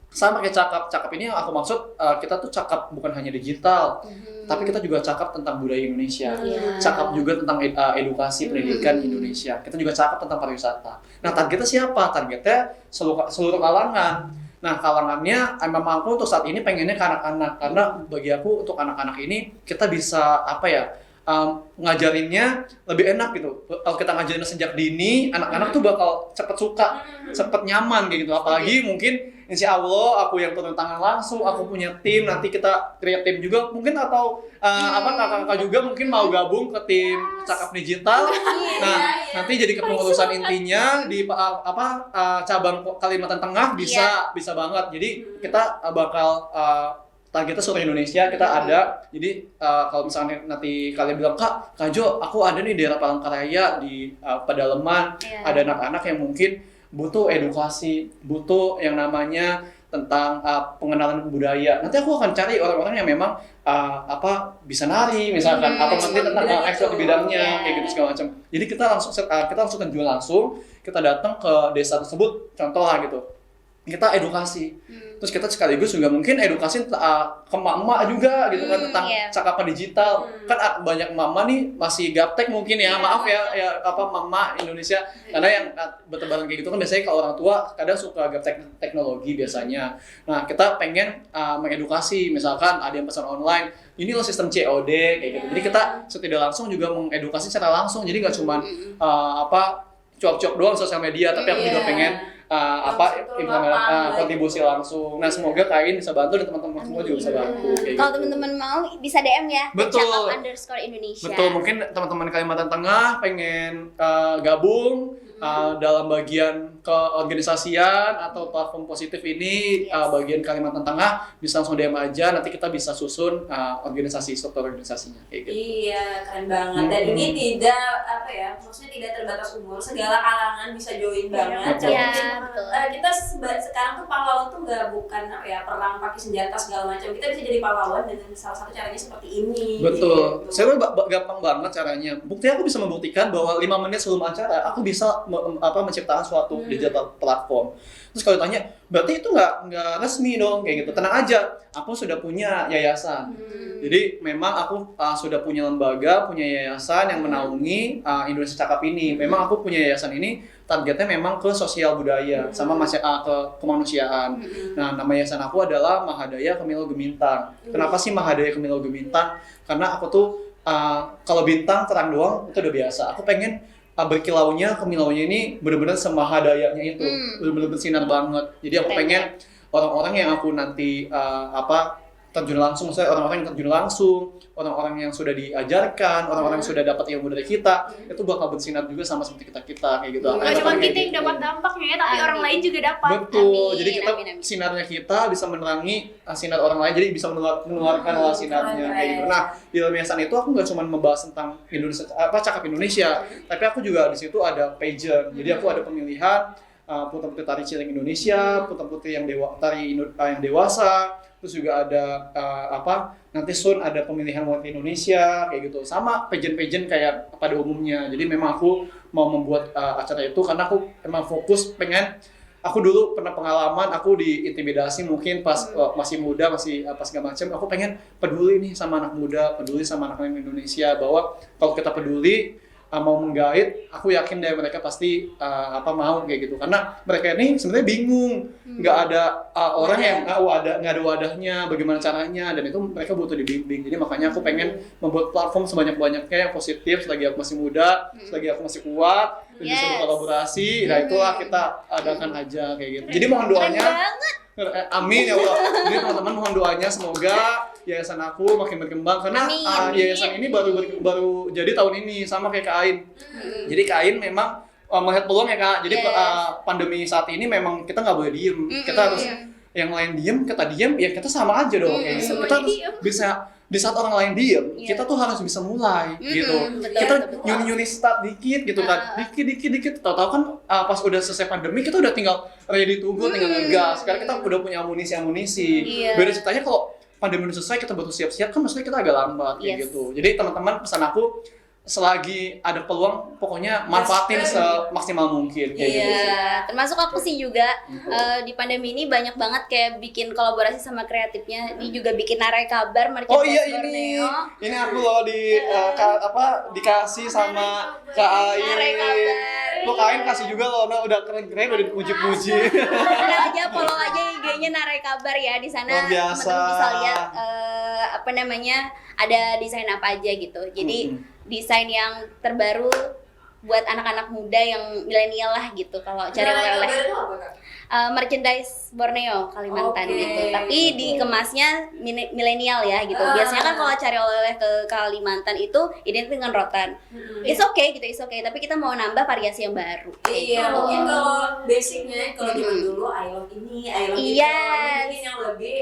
Sama kayak cakap ini yang aku maksud, kita tuh cakap bukan hanya digital, tapi kita juga cakap tentang budaya Indonesia, cakap juga tentang edukasi pendidikan Indonesia, kita juga cakap tentang pariwisata. Nah, targetnya siapa? Targetnya seluruh kalangan. Nah, kalangannya memang aku untuk saat ini pengennya ke anak-anak, karena bagi aku untuk anak-anak ini kita bisa ngajarinnya lebih enak gitu. Kalau kita ngajarin sejak dini, anak-anak tuh bakal cepet suka, cepet nyaman kayak gitu. Apalagi mungkin insya Allah aku yang turun tangan langsung, aku punya tim, nanti kita create tim juga mungkin, atau kakak-kakak juga mungkin mau gabung ke tim Cakap Digital. Nah, nanti jadi kepengurusan intinya di cabang Kalimantan Tengah bisa banget. Jadi kita bakal targetnya seluruh Indonesia kita ada. Jadi kalau misalnya nanti kalian bilang, Kak Jo, aku ada nih di daerah Palangkaraya di Pedalaman, ada anak-anak yang mungkin butuh edukasi, butuh yang namanya tentang pengenalan budaya. Nanti aku akan cari orang-orang yang memang bisa nari misalkan, atau nanti tentang ekspor di bidangnya kayak gitu segala macam. Jadi kita langsung terjun langsung, kita datang ke desa tersebut, contoh lah gitu. Kita edukasi. Terus kita sekaligus juga mungkin edukasi ke emak-emak juga gitu kan, tentang cakapan digital. Kan banyak emak-emak nih masih gaptek mungkin ya, maaf ya emak Indonesia, karena yang bertebaran kayak gitu kan biasanya kalau orang tua kadang suka gaptek teknologi biasanya. Nah, kita pengen mengedukasi, misalkan ada yang pesan online, ini loh sistem COD kayak gitu. Jadi kita tidak langsung juga mengedukasi secara langsung. Jadi nggak cuma cuap-cuap doang sosial media, tapi aku juga pengen kontribusi langsung. Nah, semoga Kak Ain bisa bantu dan teman-teman semua juga bisa bantu. Kalau teman-teman mau bisa DM ya. Betul. @cakap_Indonesia. Betul, mungkin teman-teman Kalimantan Tengah pengen gabung dalam bagian keorganisasian atau platform positif ini, bagian Kalimantan Tengah, bisa langsung DM aja, nanti kita bisa susun struktur organisasinya kayak gitu. Iya, keren banget. Dan ini maksudnya tidak terbatas umur, segala kalangan bisa join banget. Kita sekarang tuh pahlawan tuh bukan perang pakai senjata segala macam. Kita bisa jadi pahlawan dengan salah satu caranya seperti ini. Betul. Gitu. Saya gampang banget caranya. Buktinya aku bisa membuktikan bahwa 5 menit sebelum acara aku bisa menciptakan suatu digital platform. Terus kalau ditanya, berarti itu nggak resmi dong kayak gitu. Tenang aja, aku sudah punya yayasan. Jadi memang aku sudah punya lembaga, punya yayasan yang menaungi Indonesia Cakap ini. Memang aku punya yayasan ini targetnya memang ke sosial budaya sama ke kemanusiaan. Nah, nama yayasan aku adalah Mahadaya Kemilau Gemintang. Kenapa sih Mahadaya Kemilau Gemintang? Karena aku tuh kalau bintang terang doang itu udah biasa. Aku pengen berkilaunya, kemilaunya ini benar-benar semahadayanya itu, benar-benar bersinar banget. Jadi aku pengen orang-orang yang aku nanti terjun langsung, saya orang-orang yang terjun langsung, orang-orang yang sudah diajarkan, orang-orang yang sudah dapat ilmu dari kita, itu bakal bersinar juga sama seperti kita kayak gitu. Nggak cuma kita yang dapat dampaknya ya, tapi orang lain juga dapat. Betul. Jadi kita sinarnya kita bisa menerangi sinar orang lain, jadi bisa menularkan sinarnya kayak gitu. Nah, di dalam yayasan itu aku nggak cuma membahas tentang Indonesia, Cakap Indonesia, tapi aku juga di situ ada pageant. Jadi aku ada pemilihan putra-putri tari cilik Indonesia, putra-putri yang dewasa. Terus juga ada nanti soon ada pemilihan wakil Indonesia kayak gitu, sama pageant-pageant kayak pada umumnya. Jadi memang aku mau membuat acara itu karena aku emang fokus pengen, aku dulu pernah pengalaman aku diintimidasi mungkin pas masih muda, masih segala macam. Aku pengen peduli nih sama anak muda, peduli sama anak-anak Indonesia, bahwa kalau kita peduli mau menggait, aku yakin dari mereka pasti mau kayak gitu, karena mereka ini sebenarnya bingung, nggak ada orang yang nggak ada wadahnya, bagaimana caranya, dan itu mereka butuh dibimbing. Jadi makanya aku pengen membuat platform sebanyak-banyaknya yang positif selagi aku masih muda, selagi aku masih kuat, bisa Yes. berkolaborasi. Nah itulah kita adakan aja kayak gitu. Jadi mohon Keren doanya. banget. Amin ya Allah. Jadi teman-teman mohon doanya semoga yayasan aku makin berkembang karena Amin. yayasan ini baru jadi tahun ini sama kayak Kak Ain. Jadi Kak Ain memang melihat peluang ya Kak. Jadi Yes. pandemi saat ini memang kita nggak boleh diem. Kita harus yang lain diem, kita diem, ya kita sama aja dong kayak gitu. Kita harus bisa di saat orang lain diem, kita tuh harus bisa mulai gitu. betul, Kita betul. nyuni start dikit gitu kan, dikit. Tahu-tahu kan pas udah selesai pandemi kita udah tinggal ready to go, tinggal ngegas. Sekarang kita udah punya amunisi. Iya. Beda ceritanya kalau pandemi udah selesai kita baru siap-siap kan maksudnya kita agak lambat kayak Yes. gitu. Jadi teman-teman pesan aku selagi ada peluang pokoknya manfaatin semaksimal mungkin kayak gitu sih. Iya, termasuk aku sih juga di pandemi ini banyak banget kayak bikin kolaborasi sama kreatifnya. Ini juga bikin narai kabar merchandise Oh iya ini Borneo. aku loh dikasih sama Kak Narai Ain. kabar. Kok Kak Ain kasih juga loh, nah udah keren-keren udah dipuji-puji. Tenang aja, follow aja IG-nya Narai Kabar ya. Di sana Luar biasa. teman-teman bisa lihat ada desain apa aja gitu. Jadi desain yang terbaru buat anak-anak muda yang milenial lah gitu. Kalau cari oleh-oleh itu apa Kak? merchandise Borneo Kalimantan Oke. gitu. Tapi dikemasnya milenial ya gitu. Biasanya kan kalau cari oleh-oleh ke Kalimantan itu identik dengan rotan. It's okay gitu, it's okay. Tapi kita mau nambah variasi yang baru. Iya, gitu. mungkin kalau basicnya kalau zaman dulu I love ini, I love itu, Yes. mungkin yang lebih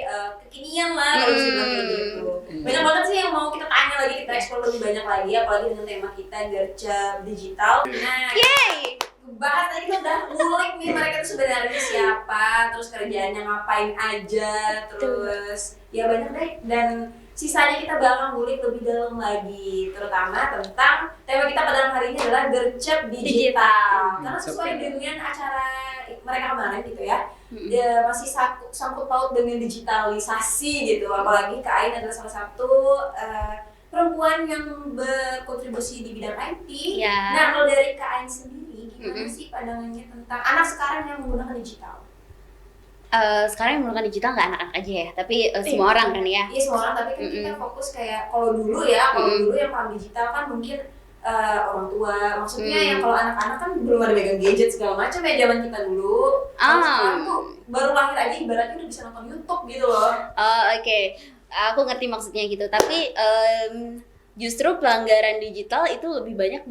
kekinian lah kalau bisa bilang kayak gitu. Banyak banget sih yang mau kita tanya lagi, kita explore lebih banyak lagi, apalagi dengan tema kita gercep digital. Nah, Yay! bahas tadi kita udah ngulik nih mereka tuh sebenarnya siapa, terus kerjaannya ngapain aja, terus ya banyak deh. Dan sisanya kita bakal ngulik lebih dalam lagi, terutama tentang tema kita pada malam hari ini adalah gercep digital. Karena sesuai dengan acara mereka kemarin gitu ya, dia masih sangkut paut dengan digitalisasi gitu. Apalagi Kak Ain adalah salah satu perempuan yang berkontribusi di bidang IT. Ya. Nah, kalau dari Kak Ain sendiri, gimana sih pandangannya tentang anak sekarang yang menggunakan digital? Sekarang yang menggunakan digital nggak anak-anak aja ya, tapi semua orang kan ya. Iya semua orang, tapi kan kita fokus kayak kalau dulu yang paham digital kan mungkin orang tua, maksudnya yang kalau anak-anak kan belum ada megang gadget segala macam ya zaman kita dulu. Kalau sekarang tuh baru lahir aja ibaratnya udah bisa nonton YouTube gitu loh. Oke. Aku ngerti maksudnya gitu, tapi justru pelanggaran digital itu lebih banyak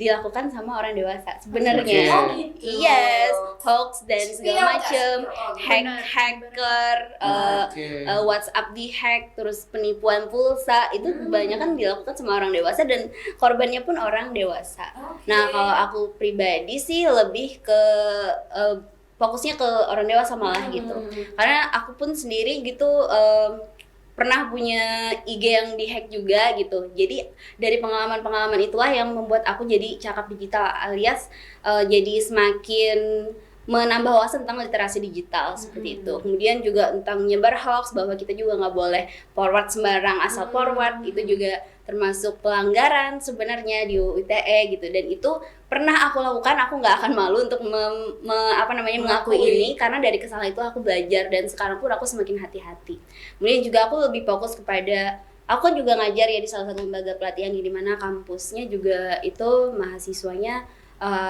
dilakukan sama orang dewasa sebenarnya. Oh gitu. Yes, hoax dan segala macem, Benar, hacker, WhatsApp dihack, terus penipuan pulsa itu kebanyakan dilakukan sama orang dewasa dan korbannya pun orang dewasa. Nah kalau aku pribadi sih lebih ke fokusnya ke orang dewasa malah gitu, karena aku pun sendiri gitu pernah punya IG yang dihack juga gitu. Jadi dari pengalaman-pengalaman itulah yang membuat aku jadi cakap digital alias jadi semakin menambah wawasan tentang literasi digital seperti itu. Kemudian juga tentang nyebar hoax, bahwa kita juga nggak boleh forward sembarang asal forward, itu juga termasuk pelanggaran sebenarnya di UU ITE gitu. Dan itu pernah aku lakukan, aku nggak akan malu untuk mengakui ini, karena dari kesalahan itu aku belajar dan sekarang pun aku semakin hati-hati. Kemudian juga aku lebih fokus kepada, aku kan juga ngajar ya di salah satu lembaga pelatihan di mana kampusnya juga itu mahasiswanya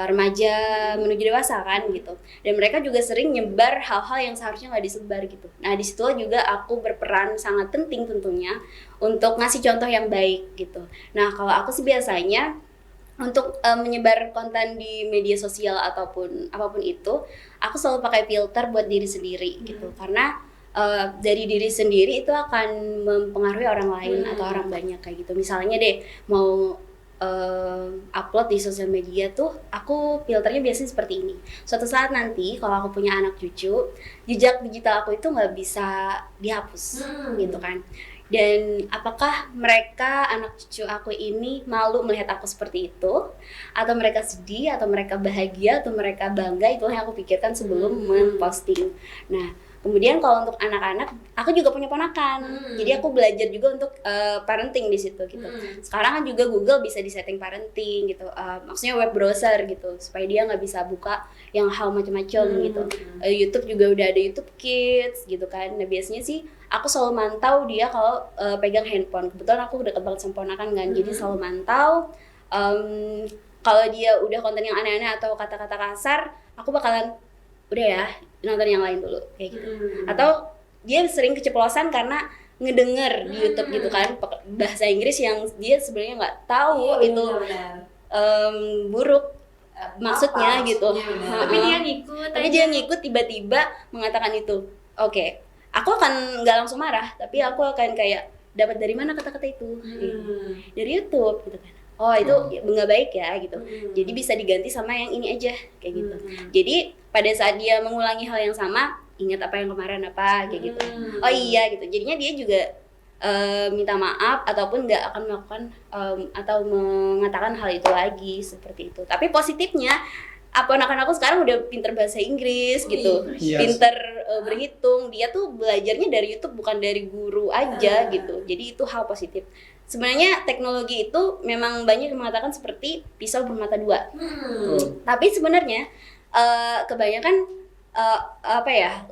remaja menuju dewasa kan gitu, dan mereka juga sering nyebar hal-hal yang seharusnya nggak disebar gitu. Nah disitulah juga aku berperan sangat penting tentunya untuk ngasih contoh yang baik gitu. Nah kalau aku sih biasanya untuk menyebar konten di media sosial ataupun apapun itu, aku selalu pakai filter buat diri sendiri gitu, karena dari diri sendiri itu akan mempengaruhi orang lain atau orang banyak kayak gitu. Misalnya deh mau upload di sosial media tuh, aku filternya biasanya seperti ini. Suatu saat nanti kalau aku punya anak cucu, jejak digital aku itu nggak bisa dihapus gitu kan. Dan apakah mereka, anak cucu aku ini malu melihat aku seperti itu, atau mereka sedih, atau mereka bahagia, atau mereka bangga, itulah yang aku pikirkan sebelum memposting. Nah kemudian kalau untuk anak-anak, aku juga punya ponakan, jadi aku belajar juga untuk parenting di situ gitu. Sekarang kan juga Google bisa disetting parenting gitu, maksudnya web browser gitu, supaya dia nggak bisa buka yang hal macam-macam gitu. YouTube juga udah ada YouTube Kids gitu kan. Nah biasanya sih aku selalu mantau dia kalau pegang handphone. Kebetulan aku udah deket banget sama ponakan kan, jadi selalu mantau. kalau dia udah konten yang aneh-aneh atau kata-kata kasar, aku bakalan udah ya nonton yang lain dulu kayak gitu. Atau dia sering keceplosan karena ngedenger di YouTube gitu kan bahasa Inggris yang dia sebenarnya nggak tahu itu buruk maksudnya gitu. Tapi dia ngikut. Tapi dia ngikut tiba-tiba mengatakan itu. Oke, aku akan nggak langsung marah, tapi aku akan kayak dapat dari mana kata-kata itu? Gitu. Dari YouTube gitu kan. Oh itu nggak baik ya gitu. Jadi bisa diganti sama yang ini aja kayak gitu. Jadi pada saat dia mengulangi hal yang sama, ingat apa yang kemarin apa kayak gitu. Oh iya gitu. Jadinya dia juga minta maaf ataupun nggak akan melakukan atau mengatakan hal itu lagi seperti itu. Tapi positifnya anak-anak aku sekarang udah pinter bahasa Inggris gitu, pinter berhitung. Dia tuh belajarnya dari YouTube bukan dari guru aja gitu. Jadi itu hal positif. Sebenarnya teknologi itu memang banyak yang mengatakan seperti pisau bermata dua. Tapi sebenarnya kebanyakan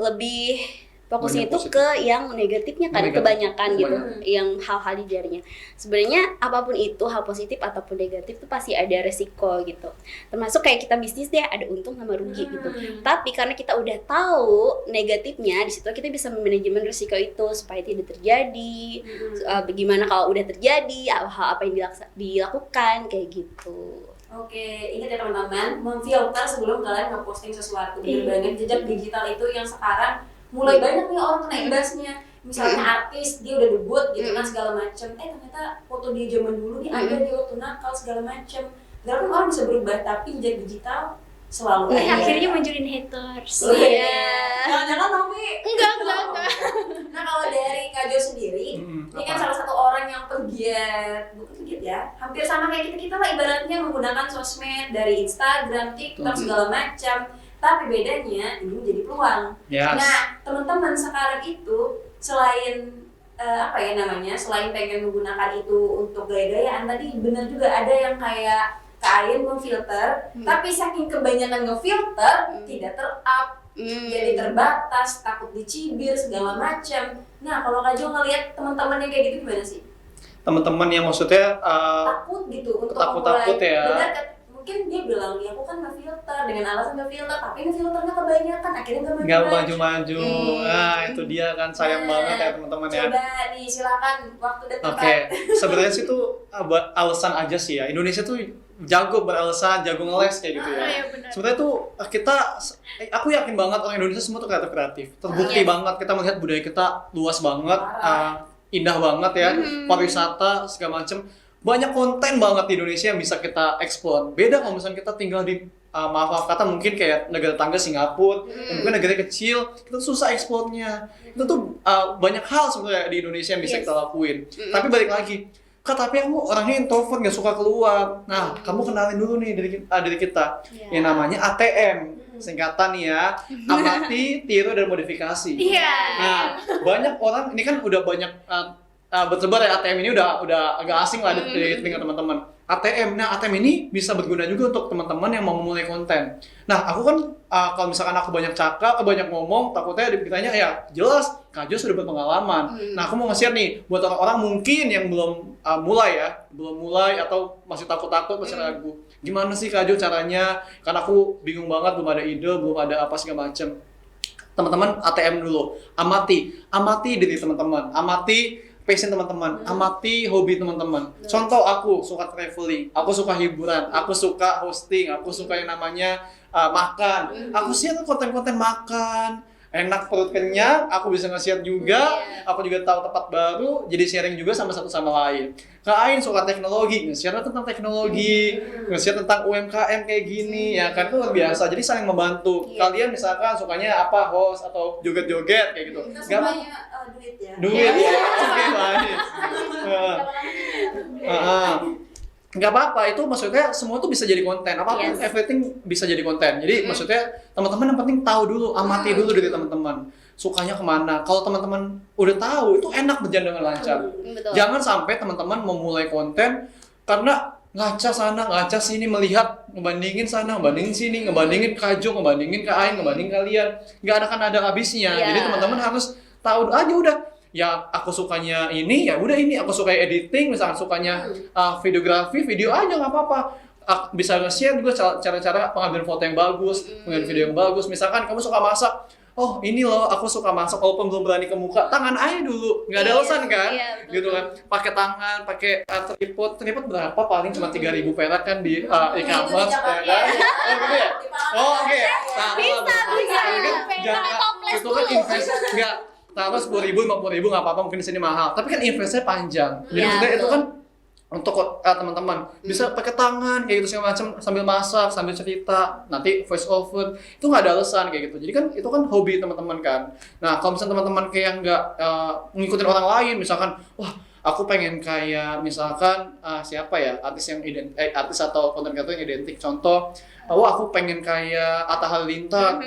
lebih fokusnya itu ke yang negatifnya kan, kebanyakan gitu, yang hal-hal di jarinya. Sebenarnya apapun itu, hal positif ataupun negatif itu pasti ada resiko gitu. Termasuk kayak kita bisnis deh, ada untung sama rugi gitu. Tapi karena kita udah tahu negatifnya, di situ kita bisa memanajemen resiko itu supaya tidak terjadi. Bagaimana kalau udah terjadi, hal apa yang dilakukan kayak gitu. Oke, ingat ya teman-teman, memfilter sebelum kalian ngeposting sesuatu. Bener banget, jejak digital itu yang sekarang mulai banyak nih orang kena imbasnya. Misalnya artis, dia udah debut gitu kan segala macem, ternyata foto dia zaman dulu nih ada dia waktu nakal segala macem. Walaupun orang bisa berubah, tapi jejak digital selalu ada. Akhirnya munculin haters. Jangan-jangan tapi Enggak. Nah kalau dari Kak Jo sendiri, ini kan salah satu orang yang pegiat, bukan pegiat ya, hampir sama kayak kita lah ibaratnya menggunakan sosmed dari Instagram, TikTok segala macam. Tapi bedanya ini menjadi peluang. Nah teman-teman sekarang itu selain selain pengen menggunakan itu untuk gaya-gayaan, tadi benar juga ada yang kayak Ain memfilter, tapi saking kebanyakan ngefilter tidak ter-up, jadi terbatas, takut dicibir segala macam. Nah kalau Kak Jo ngelihat teman-teman yang kayak gitu gimana sih? Teman-teman yang maksudnya takut gitu untuk takut ya. Benar, mungkin dia bilang ya aku kan ngefilter dengan alasan ngefilter, tapi ngefilternya kebanyakan akhirnya nggak maju-maju. Nah itu dia kan sayang banget ya teman-teman ya. Coba nih silakan waktu dan tempat. Oke, sebenarnya sih itu alasan aja sih ya. Indonesia tuh jago beralasan, jago ngeles kayak gitu ya. Sebenarnya tuh aku yakin banget orang Indonesia semua tuh kreatif. Terbukti banget, kita melihat budaya kita luas banget, indah banget ya, pariwisata segala macem. Banyak konten banget di Indonesia yang bisa kita eksplor. Beda kalau misalnya kita tinggal di maaf kata mungkin kayak negara tetangga Singapura, mungkin negara kecil, kita tuh susah eksplornya. Itu tuh banyak hal sebenarnya di Indonesia yang bisa kita lakuin. Tapi balik lagi, Kak, tapi aku orangnya introvert, gak suka keluar. Nah, kamu kenalin dulu nih dari kita. Yang namanya ATM. Singkatan nih ya, amati, tiru, dan modifikasi. Nah, banyak orang, ini kan udah banyak bersebar ya, ATM ini udah agak asing lah di telinga teman-teman. ATM, nah ATM ini bisa berguna juga untuk teman-teman yang mau memulai konten. Nah, aku kan kalau misalkan aku banyak cakap, banyak ngomong, takutnya ditanya ya jelas Kak Jo sudah berpengalaman. Nah, aku mau nge-share nih buat orang-orang mungkin yang belum mulai atau masih takut-takut, masih ragu. Gimana sih Kak Jo caranya? Karena aku bingung banget, belum ada ide, belum ada apa segala macem. Teman-teman ATM dulu, amati diri teman-teman, amati passion teman-teman, amati hobi teman-teman. Contoh aku suka traveling, aku suka hiburan, aku suka hosting, aku suka yang namanya makan. Aku share konten-konten makan, enak perut kenyang, aku bisa nge-share juga, aku juga tahu tempat baru, jadi sharing juga sama satu sama lain. Kak Ain suka teknologi, nge-share tentang teknologi, nge-share tentang UMKM kayak gini, ya kan itu luar biasa, jadi saling membantu. Kalian misalkan sukanya apa, host atau joget-joget kayak gitu. Kita semuanya duit ya. Duit ya, oke baik. Nggak apa-apa, itu maksudnya semua tuh bisa jadi konten, apapun everything bisa jadi konten. Jadi maksudnya teman-teman yang penting tahu dulu, amati dulu dari teman-teman sukanya kemana. Kalau teman-teman udah tahu, itu enak berjalan dengan lancar. Jangan sampai teman-teman memulai konten karena ngaca sana, ngaca sini, melihat, ngebandingin sana, ngebandingin sini, ngebandingin Kak Jo, ngebandingin Kak Ain, ngebandingin kalian. Nggak akan ada habisnya. Jadi teman-teman harus tahu aja udah. Ya aku sukanya ini, ya udah ini. Aku suka editing, misalkan sukanya videografi, video aja nggak apa-apa. bisa nge-share juga cara-cara pengambilan foto yang bagus, pengambilan video yang bagus. Misalkan kamu suka masak, oh ini loh aku suka masak, walaupun belum berani ke muka, tangan aja dulu, nggak ada alasan kan, gitu kan, pakai tangan, pakai tripod berapa paling cuma 3.000 perak kan di e-commerce, ya kan? Oh gitu ya? Oh oke, Bisa. itu kan invest, nggak taruh 10.000, 50.000 nggak apa-apa, mungkin di sini mahal, tapi kan investnya panjang, jadi maksudnya itu kan untuk teman-teman bisa pakai tangan kayak gitu segala macam sambil masak sambil cerita nanti voice over itu nggak ada alasan kayak gitu, jadi kan itu kan hobi teman-teman kan. Nah kalau misalnya teman-teman kayak nggak ngikutin orang lain, misalkan wah aku pengen kayak misalkan siapa ya artis yang artis atau konten kreator yang identik, contoh aku pengen kayak Atta Halilintar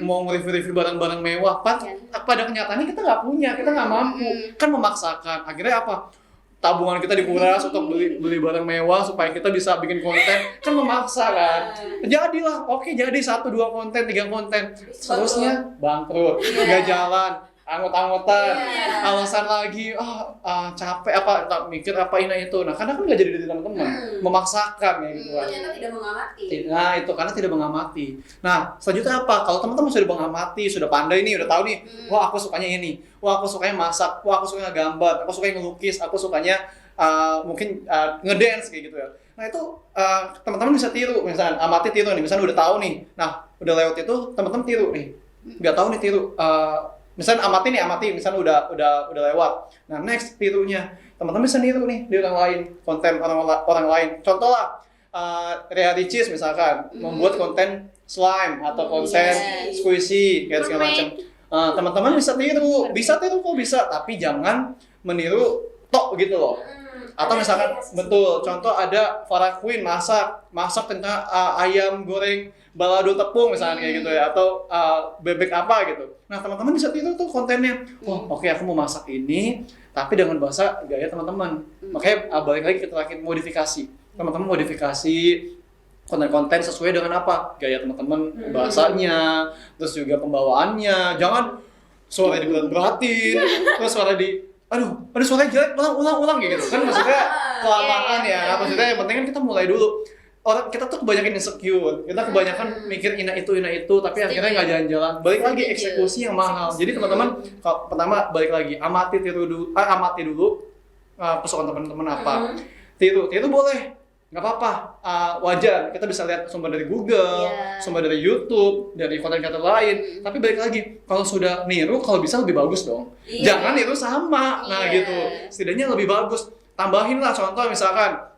mau nge-review barang-barang mewah, pada kenyataannya kita nggak punya, kita nggak mampu, kan memaksakan, akhirnya apa, tabungan kita dikuras untuk beli barang mewah supaya kita bisa bikin konten, kan memaksa kan. Jadilah, oke jadi 1, 2 konten, 3 konten, seterusnya bangkrut, nggak jalan, anggot-anggotan, alasan lagi, capek apa, tak mikir apa ini itu. Nah karena kan nggak jadi dari teman-teman, memaksakan ya gitu kan. Ternyata tidak mengamati. Nah itu karena tidak mengamati. Nah selanjutnya apa? Kalau teman-teman sudah mengamati, sudah pandai nih, udah tahu nih, wah aku sukanya ini, wah aku sukanya masak, wah aku sukanya gambar, aku sukanya ngelukis, aku sukanya mungkin ngedance kayak gitu ya. Nah itu teman-teman bisa tiru, misalnya amati tiru nih, misalnya udah tahu nih, nah udah lewat itu teman-teman tiru nih, nggak tahu nih tiru. Misalnya amati, misalnya udah lewat. Nah next tirunya teman-teman bisa niru nih di orang lain, konten orang lain. Contoh lah Rea Ricis misalkan membuat konten slime atau konten squishy kayak segala macam. Teman-teman bisa tiru kok bisa, tapi jangan meniru tok gitu loh. Atau misalkan betul, contoh ada Farah Queen masak tentang ayam goreng balado tepung misalnya kayak gitu ya, atau bebek apa gitu. Nah teman-teman bisa tiru tuh kontennya. Oh oke, aku mau masak ini tapi dengan bahasa gaya teman-teman. Makanya balik lagi kita lagi modifikasi. Teman-teman modifikasi konten-konten sesuai dengan apa? Gaya teman-teman, bahasanya, terus juga pembawaannya. Jangan suara diberat-beratin, terus suara aduh suaranya jelek, ulang kayak gitu kan, maksudnya kelamaan ya. Maksudnya yang penting kan kita mulai dulu. Orang kita tuh kebanyakan insecure, kita kebanyakan mikir ini itu, tapi akhirnya nggak jalan-jalan. Balik lagi eksekusi yang mahal. Jadi teman-teman, pertama balik lagi amati dulu kesukaan teman-teman apa. Tiru boleh, nggak apa-apa, wajar. Kita bisa lihat sumber dari Google, sumber dari YouTube, dari konten kreator lain. Tapi balik lagi, kalau sudah niru, kalau bisa lebih bagus dong. Jangan niru sama, nah gitu. Setidaknya lebih bagus. Tambahin lah, contoh misalkan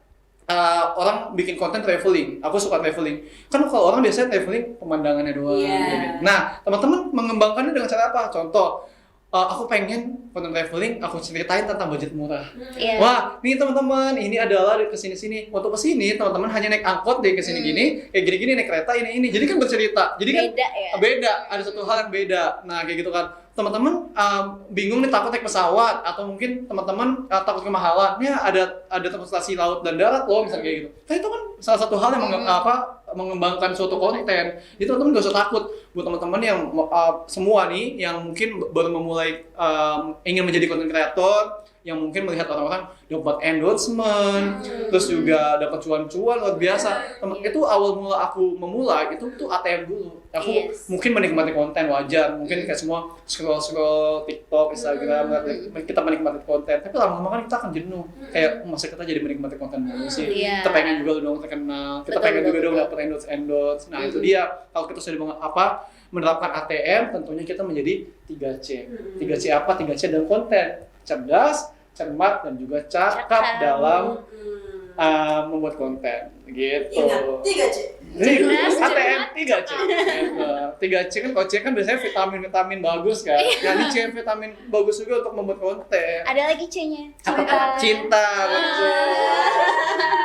orang bikin konten traveling, aku suka traveling. Kan kalau orang biasanya traveling pemandangannya doang. Gitu. Nah, teman-teman mengembangkannya dengan cara apa? Contoh, aku pengen konten traveling, aku ceritain tentang budget murah. Wah, nih teman-teman, ini adalah kesini-sini. Waktu kesini, teman-teman hanya naik angkot deh kesini gini, kayak gini-gini naik kereta ini. Jadi kan bercerita. Jadi kan beda, ada satu hal yang beda. Nah, kayak gitu kan. Teman-teman bingung nih takut naik pesawat, atau mungkin teman-teman takut kemahalan. Ya ada transportasi laut dan darat loh, misalnya kayak gitu. Nah, itu kan salah satu hal yang mengembangkan suatu konten. Jadi teman-teman gak usah takut. Buat teman-teman yang semua nih yang mungkin baru memulai ingin menjadi konten kreator, yang mungkin melihat orang-orang dapat endorsement, terus juga dapat cuan-cuan luar biasa. Itu awal mula aku memulai itu tuh ATM dulu. Aku mungkin menikmati konten wajar, mungkin kayak semua scroll TikTok, Instagram, kita menikmati konten. Tapi lama-lama kan kita akan jenuh. Kayak masa kita jadi menikmati konten dulu sih. Kita pengen juga dong terkenal, kita pengen juga dong dapat endorse. Nah itu dia. Kalau kita sudah menerapkan ATM, tentunya kita menjadi 3C. 3C apa? 3C dalam konten. Cerdas, cermat, dan juga cakap dalam membuat konten gitu. Ingat, 3C. ATM 3C. 3C kan, kalau C kan biasanya vitamin bagus kan. Nah ini C vitamin bagus juga untuk membuat konten. Ada lagi C-nya. Cinta,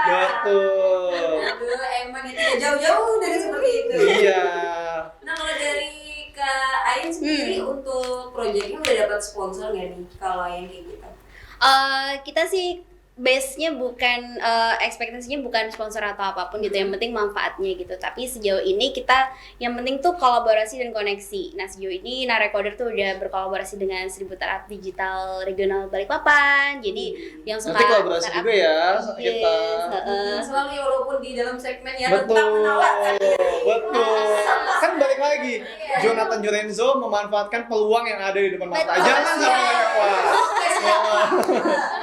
betul. Aduh, emang ya tidak jauh-jauh dari seperti itu. Iya. Nah kalau dari Kak Ain sendiri untuk proyeknya udah dapat sponsor nggak nih kalau yang kayak gitu? Kita sih base-nya bukan ekspektasinya bukan sponsor atau apapun gitu, yang penting manfaatnya gitu. Tapi sejauh ini kita yang penting tuh kolaborasi dan koneksi. Nah sejauh ini Narecoder tuh udah berkolaborasi dengan Seribu Startup Digital Regional Balikpapan. Jadi yang suka Nanti kolaborasi startup, juga ya sama kita. yes, Selalu ya, walaupun di dalam segmen ya Betul, tentang menawarkan betul. Kan balik lagi, Jonathan Jorenzo memanfaatkan peluang yang ada di depan mata. Betul. Jangan sampai lewat. Wah.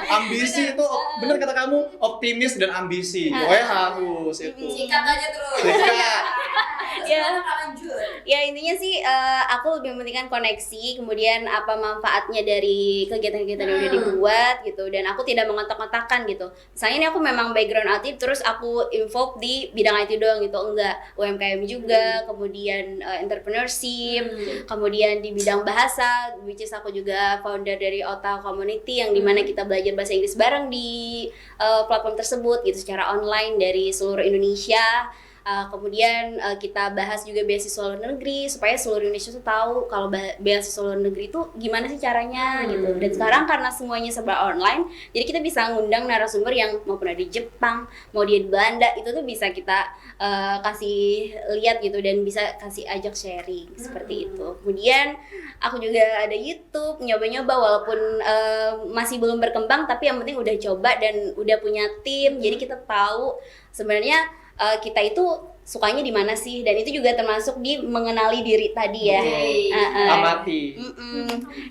Ambisi itu, bener kata kamu, optimis dan ambisi. Pokoknya harus itu. Sikat aja terus. Sikat. Ya. Lanjut. Ya intinya sih aku lebih mementingkan koneksi, kemudian apa manfaatnya dari kegiatan-kegiatan yang udah dibuat gitu, dan aku tidak mengotak-otakan gitu. Misalnya ini aku memang background IT terus aku involve di bidang IT doang gitu, enggak, UMKM juga, kemudian entrepreneurship, kemudian di bidang bahasa, which is aku juga founder dari Ota Community yang dimana kita belajar bahasa Inggris bareng di platform tersebut gitu secara online dari seluruh Indonesia. Kemudian kita bahas juga beasiswa luar negeri supaya seluruh Indonesia tuh tahu kalau beasiswa luar negeri itu gimana sih caranya gitu. Dan sekarang karena semuanya serba online, jadi kita bisa ngundang narasumber yang mau pernah di Jepang, mau dia di Belanda, itu tuh bisa kita kasih lihat gitu dan bisa kasih ajak sharing seperti itu. Kemudian aku juga ada YouTube, nyoba-nyoba walaupun masih belum berkembang, tapi yang penting udah coba dan udah punya tim, jadi kita tahu sebenarnya kita itu sukanya di mana sih, dan itu juga termasuk di mengenali diri tadi ya. Amati.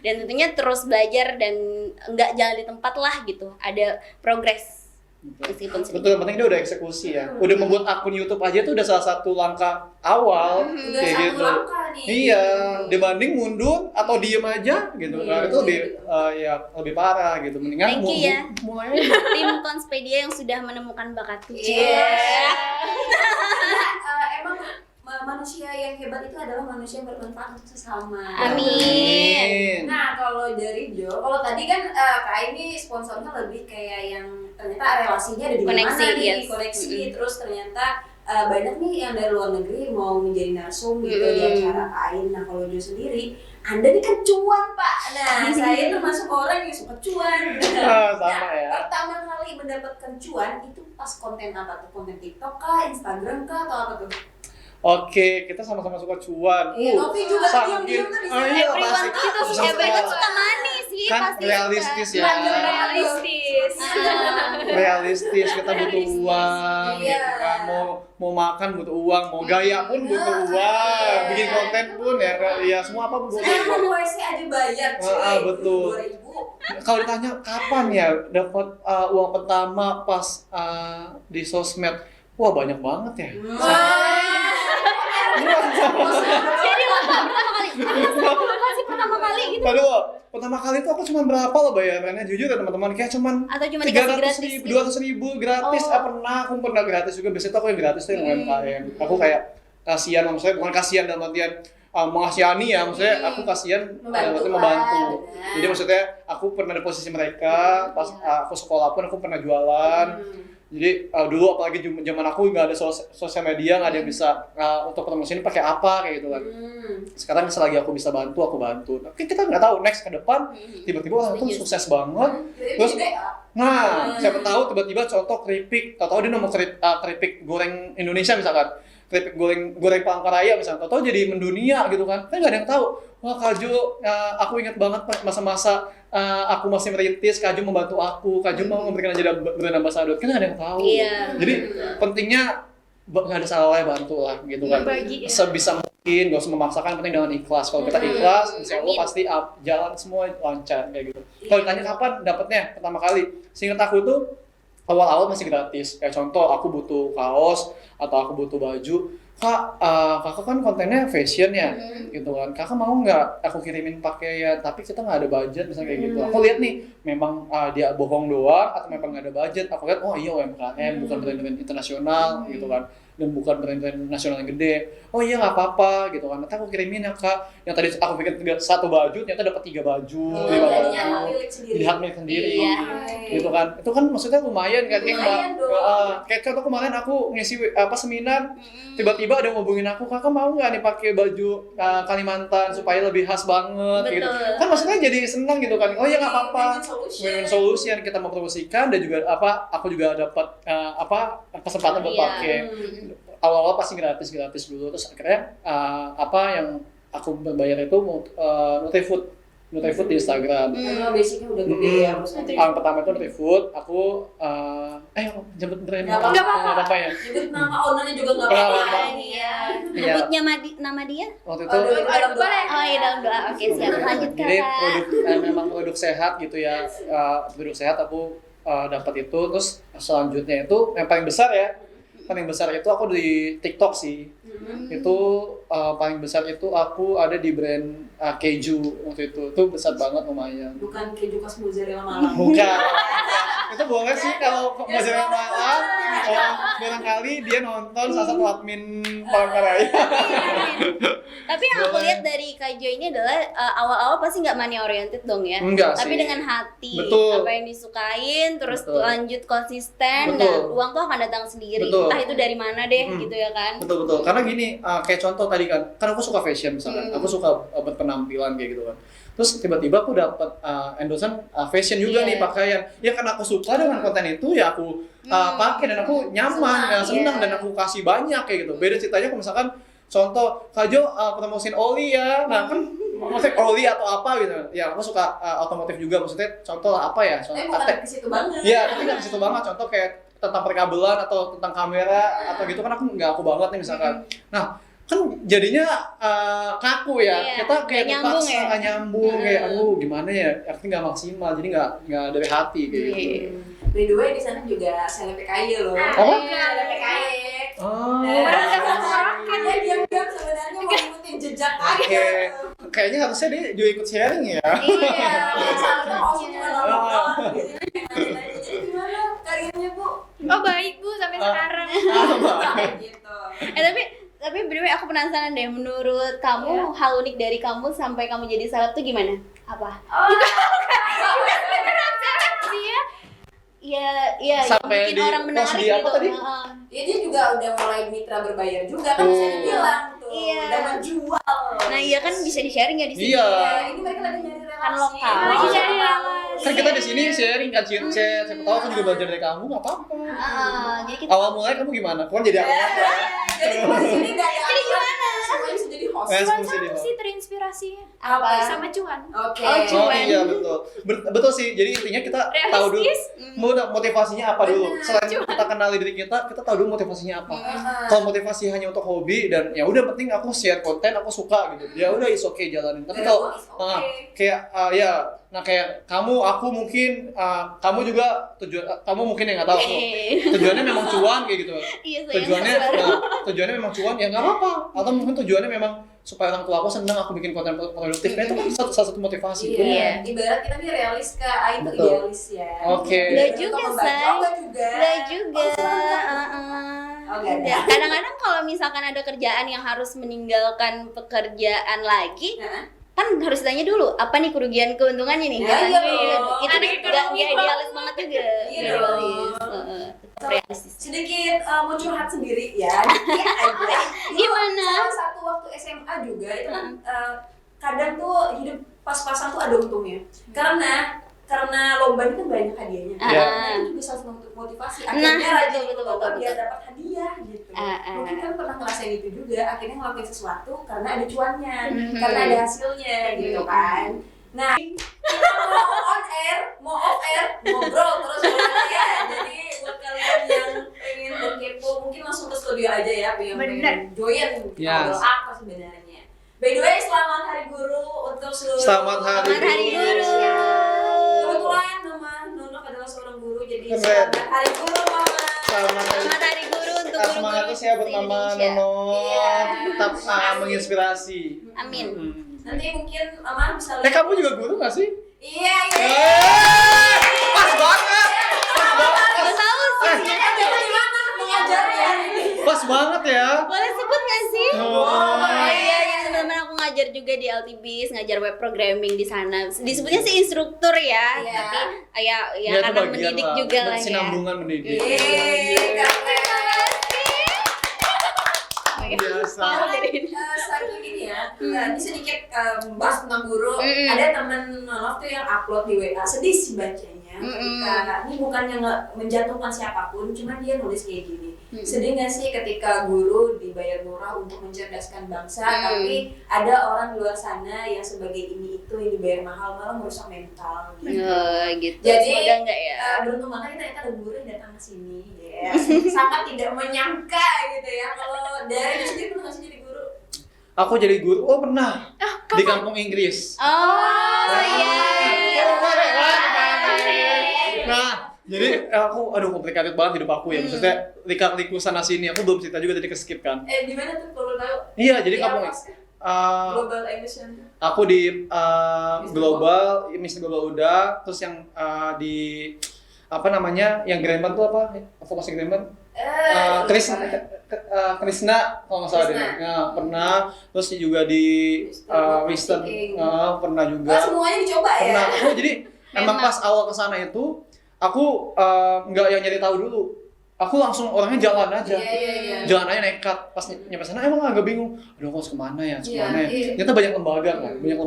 Dan tentunya terus belajar dan nggak jalan di tempat lah gitu, ada progres meskipun sedikit. Betul, yang penting dia udah eksekusi ya. Udah membuat akun YouTube aja tuh udah salah satu langkah awal Udah kayak satu gitu. langkah nih. Iya, dibanding mundur atau diem aja gitu. Nah, itu lebih ya lebih parah gitu. Mendingan Thank you ya. mulai aja. Tim Konspedia yang sudah menemukan bakatku. Iya. Emang manusia yang hebat itu adalah manusia yang bermanfaat untuk sesama. Amin. Nah, kalau dari Jo, kalau tadi kan Kak ini sponsornya lebih kayak yang ternyata relasinya ada di Koneksi, mana nih, yes. koneksi, terus ternyata banyak nih yang dari luar negeri mau menjadi narsum gitu di acara kain. Nah, kalau Jo sendiri, Anda nih kan cuan, Pak. Nah, saya termasuk orang yang suka cuan. Sama Nah, ya. pertama kali mendapatkan cuan itu pas konten apa tuh? Konten TikTok kah, Instagram kah, atau apa tuh? Oke, kita sama-sama suka cuan. Iya, Novi juga saking- diam-diam tuh di Oh, sana. iya, Everyone pasti. tuh Sama-sama everyone suka money sih kan pasti. realistis ya. Realistis. Realistis, kita butuh uang Iya. gitu kan. Mau makan butuh uang, mau gaya pun butuh uang, bikin konten pun ya semua apa butuh Sekarang uang. mau WC aja bayar, cuy. Betul. 2.000. Kalau ditanya kapan ya dapat uang pertama pas di sosmed, wah banyak banget ya. Jadi apa sih pertama kali gitu? Aduh, pertama kali itu aku cuma berapa loh bayarannya, jujur ya teman-teman, kayak cuman Atau cuma dikasih 300 gratis ribu, gitu? 200 ribu gratis. Oh. Aku pernah gratis juga, biasanya tuh aku yang gratis tuh yang UMKM. Aku kayak kasihan, maksudnya bukan kasihan dalam artian mengasihani ya, maksudnya aku kasihan dalam artian membantu. benar. Jadi maksudnya aku pernah di posisi mereka, pas aku sekolah pun aku pernah jualan. Jadi dulu apalagi zaman aku nggak ada sosial media, nggak ada yang bisa untuk promosiin pakai apa kayak gitu kan. Sekarang selagi aku bisa bantu, aku bantu. Tapi kita nggak tahu next ke depan tiba-tiba orang itu sukses banget. Terus nah, siapa tahu tiba-tiba contoh keripik, tahu dia nemu keripik goreng Indonesia misalkan. Keripik goreng Palangkaraya misalkan, tahu jadi mendunia gitu kan. Kan nggak ada yang tahu. Wah, Kaju, aku ingat banget masa-masa aku masih merintis, Kaju membantu aku, Kaju mau memberikan jadi brand ambassador. Kan nggak ada yang tahu. Iya. Jadi pentingnya nggak ada salahnya bantu lah gitu kan. Berbagi, ya. Sebisa mungkin, nggak usah memaksakan, penting dengan ikhlas. Kalau kita ikhlas, insya Allah Amin. pasti jalan semua lancar kayak gitu. Kalau ditanya kapan dapatnya pertama kali, seingat aku tuh awal-awal masih gratis. Kayak contoh aku butuh kaos atau aku butuh baju, kakak kan kontennya fashion ya, gitu kan. Kakak mau nggak aku kirimin pakaian, tapi kita nggak ada budget misalnya kayak gitu. Aku lihat nih, memang dia bohong doang atau memang nggak ada budget. Aku lihat, oh iya UMKM, bukan brand-brand internasional gitu kan, dan bukan brand-brand nasional yang gede. Oh iya nggak apa-apa gitu kan. Nanti aku kirimin ya kak. Yang tadi aku pikir satu baju, ternyata dapat 3 baju, 5 baju. Jadinya hak milik sendiri. Jadi hak milik sendiri. Iya. Gitu kan. Itu kan maksudnya lumayan kan. Lumayan dong. Kayak contoh kemarin aku ngisi seminar, tiba-tiba ada yang ngubungin aku, kakak mau nggak nih pakai baju Kalimantan supaya lebih khas banget gitu. Betul. Kan maksudnya jadi senang gitu kan. Oh iya nggak apa-apa. win-win solution. Kita mempromosikan dan juga aku juga dapat kesempatan buat pakai. Awal-awal pasti gratis dulu, terus akhirnya yang aku bayar itu Nutrifood di Instagram. Karena basicnya udah gede ya. Yang pertama itu Nutrifood, aku jemput brand Nggak apa ya? Nyebut nama ownernya juga nggak apa-apa. Iya. Iya. Nyebutnya nama dia? Waktu itu Dalam doa. Oh iya, dalam doa. Oke, siap. Lanjut jadi Kakak. memang produk sehat gitu ya. Produk sehat aku dapat itu, terus selanjutnya itu yang paling besar itu aku di TikTok sih. Itu paling besar itu aku ada di brand keju waktu itu besar banget lumayan. Bukan keju khas mozzarella Malang. Bukan. Itu boleh sih kalau mozzarella Malang, barangkali dia nonton salah satu admin Palangkaraya. Tapi yang aku lihat dari Kak Jo ini adalah awal-awal pasti nggak money oriented dong ya. Enggak Tapi sih. dengan hati, Betul. apa yang disukain, terus Betul. lanjut konsisten, Betul. dan uang tuh akan datang sendiri. Betul. Entah itu dari mana deh, gitu ya kan. Betul. Karena gini, kayak contoh tadi kan aku suka fashion misalkan, aku suka berpenampilan kayak gitu kan. Terus tiba-tiba aku dapat endorsement fashion juga nih pakaian. Ya karena aku suka dengan konten itu ya aku pakai dan aku nyaman, senang dan aku kasih banyak kayak gitu. Beda ceritanya kalau misalkan contoh Kak Jo promosiin oli ya. Nah kan maksudnya oli atau apa gitu. Ya aku suka otomotif juga, maksudnya contoh apa ya? Tapi bukan ke situ banget. Iya, tapi nggak ke situ banget. Contoh kayak tentang perkabelan atau tentang kamera atau gitu kan aku banget nih misalkan. Nah, kan jadinya kaku ya. Iya, Kita kayak nggak nyambung terpaksa ya? nggak nyambung kayak aduh gimana ya? Artinya nggak maksimal. Jadi nggak dari hati kayak gitu. By the way di sana juga seleb PKY loh. Apa? Seleb PKY. Oh. Kan dia diam-diam sebenarnya mau ngikutin jejak aja. Oke. Kayaknya harusnya dia juga ikut sharing ya. Iya, soalnya kosong cuma nonton. Jadi gimana karirnya Bu? Oh baik Bu sampai sekarang. Gitu. Tapi anyway, aku penasaran deh, menurut kamu hal unik dari kamu sampai kamu jadi seleb tuh gimana? Apa? Iya, Sampai bikin di orang menarik post di apa gitu. tadi? Heeh. Ya dia juga udah mulai mitra berbayar juga kan saya bilang tuh. Iya. Udah menjual. Nah iya kan bisa di sharing ya di sini. Iya. Ya, ini mereka lagi nyari relasi. Kan lokal. Lagi cari relasi. Kan kita di sini sharing kan chat, siapa tahu aku juga belajar dari kamu nggak apa-apa. Jadi kita Awal mulai kamu gimana? Kamu jadi apa? Jadi kita di sini enggak ya. Jadi gimana? Semuanya bisa jadi host. Eh, Cuan mesti sama di- sih terinspirasinya. Apa? Sama cuan. Oke. Oh, Oh cuan. iya betul. Betul sih. Jadi intinya kita tahu dulu motivasinya apa dulu. Benar. Selain kita kenali diri kita tahu dulu motivasinya apa. Heeh. Kalau motivasi hanya untuk hobi dan ya udah penting aku share konten, aku suka gitu. Ya udah is okay jalanin. Tapi kalau kayak kayak kamu, aku mungkin kamu juga kamu mungkin yang nggak tahu aku. Tujuannya memang cuan kayak gitu. Iya, Tujuannya memang cuan ya nggak apa-apa. Atau mungkin tujuannya memang supaya orang tua aku senang aku bikin konten produktif. Nah, itu kan salah satu motivasi. Iya. Ibarat kita nih realis Kak, Ai itu Betul. idealis ya. Oke. Nggak Untuk juga, membantu. Say. Oh, nggak juga. Enggak juga. Oh, nggak ada. Ya, kadang-kadang kalau misalkan ada kerjaan yang harus meninggalkan pekerjaan lagi, Nah, kan harus tanya dulu apa nih kerugian keuntungannya nih. Ya, Kan? iya dong. Itu Anak nggak ekonomi idealis banget juga. Iya Idealis. dong. Realistis. sedikit mau curhat sendiri ya. Dikit aja. Gimana? Salah satu waktu SMA juga itu kan kadang tuh hidup pas-pasan tuh ada untungnya. Karena lomba ini kan banyak hadiahnya. Iya. Nah, itu juga salah satu motivasi. Akhirnya rajin betul, ikut lomba betul. biar dapat hadiah gitu. Mungkin kan pernah ngerasain itu juga. Akhirnya ngelakuin sesuatu karena ada cuannya, karena ada hasilnya gitu kan. Nah, kita mau off air, ngobrol terus ya. Jadi buat kalian yang pengen berkepo, mungkin langsung ke studio aja ya, yang pengen join Yes. ngobrol apa sebenarnya. By the way, selamat Hari Guru untuk seluruh. Selamat Hari Selamat Hari Guru. Kebetulan Mama Nunuk adalah seorang guru, jadi Keren. selamat Hari Guru Mama. Selamat Selamat Hari Guru untuk semangat guru-guru terus ya buat Mama se-Indonesia. Nono. Iya. Tetap menginspirasi. Amin. Nanti mungkin Mama bisa lihat. Kamu juga guru nggak sih? Iya. Pas banget. Gak tahu sih. Gimana mengajarnya? Pas banget ya. Boleh sebut gak sih? Oh. Iya, jadi teman-teman aku ngajar juga di LTBIS, ngajar web programming di sana. Disebutnya sih instruktur ya, Iya. tapi ya Ya, itu karena bagian mendidik lah. juga lah ya. Bersinambungan mendidik. Keren. Biasa. Tahu dari ini. Saking ini ya, Ini sedikit bahas tentang guru. Ada temen Love tuh yang upload di WA, sedih sih bacanya. Ketika ini bukannya nggak menjatuhkan siapapun, cuman dia nulis kayak gini. Sedih nggak sih ketika guru dibayar murah untuk mencerdaskan bangsa, tapi ada orang di luar sana yang sebagai ini itu yang dibayar mahal malah merusak mental. Gitu. Gitu. Jadi Semoga enggak ya. beruntung banget ternyata ada guru yang datang ke sini. Ya. Sangat tidak menyangka gitu ya. Kalau dari sendiri pernah nggak sih jadi guru? Aku jadi guru, pernah di kampung Inggris. Oh iya. Nah, jadi aku komplikated banget hidup aku ya. Maksudnya liku sana sini, aku belum cerita juga tadi ke-skip kan. Di mana tuh kalau tahu? Iya, jadi Di kampung apa sih? Global Ambition. aku di global, Miss Global udah, terus yang di apa namanya, yang Grammar tuh apa? Vokasi Grammar? Krishna kalau nggak salah deh. Ya, pernah. Terus juga di Western, pernah juga. Semuanya dicoba ya? Pernah. Aku jadi emang pas awal kesana itu, aku nggak yang nyari tahu dulu. Aku langsung orangnya jalan aja. Jalan aja nekat. Pas nyampe sana emang agak bingung. Aduh, aku harus kemana ya? Ternyata banyak lembaga kan. Banyak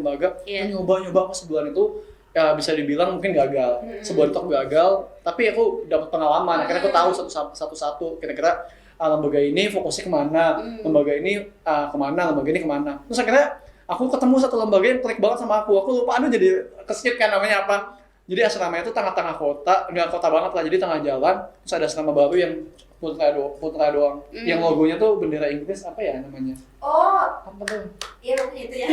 lembaga. Nyoba-nyoba aku sebulan itu ya bisa dibilang mungkin gagal. Sebulan itu aku gagal, tapi aku dapat pengalaman. Akhirnya aku tahu satu-satu kira-kira lembaga ini fokusnya kemana, lembaga ini kemana, lembaga ini kemana. Terus akhirnya aku ketemu satu lembaga yang klik banget sama aku. Aku lupa, jadi ke-skip kan namanya apa. Jadi asrama itu tengah-tengah kota, nggak kota banget lah, jadi tengah jalan. Terus ada asrama baru yang putra doang. Yang logonya tuh bendera Inggris, apa ya namanya? Apa tuh? Iya, pokoknya itu ya.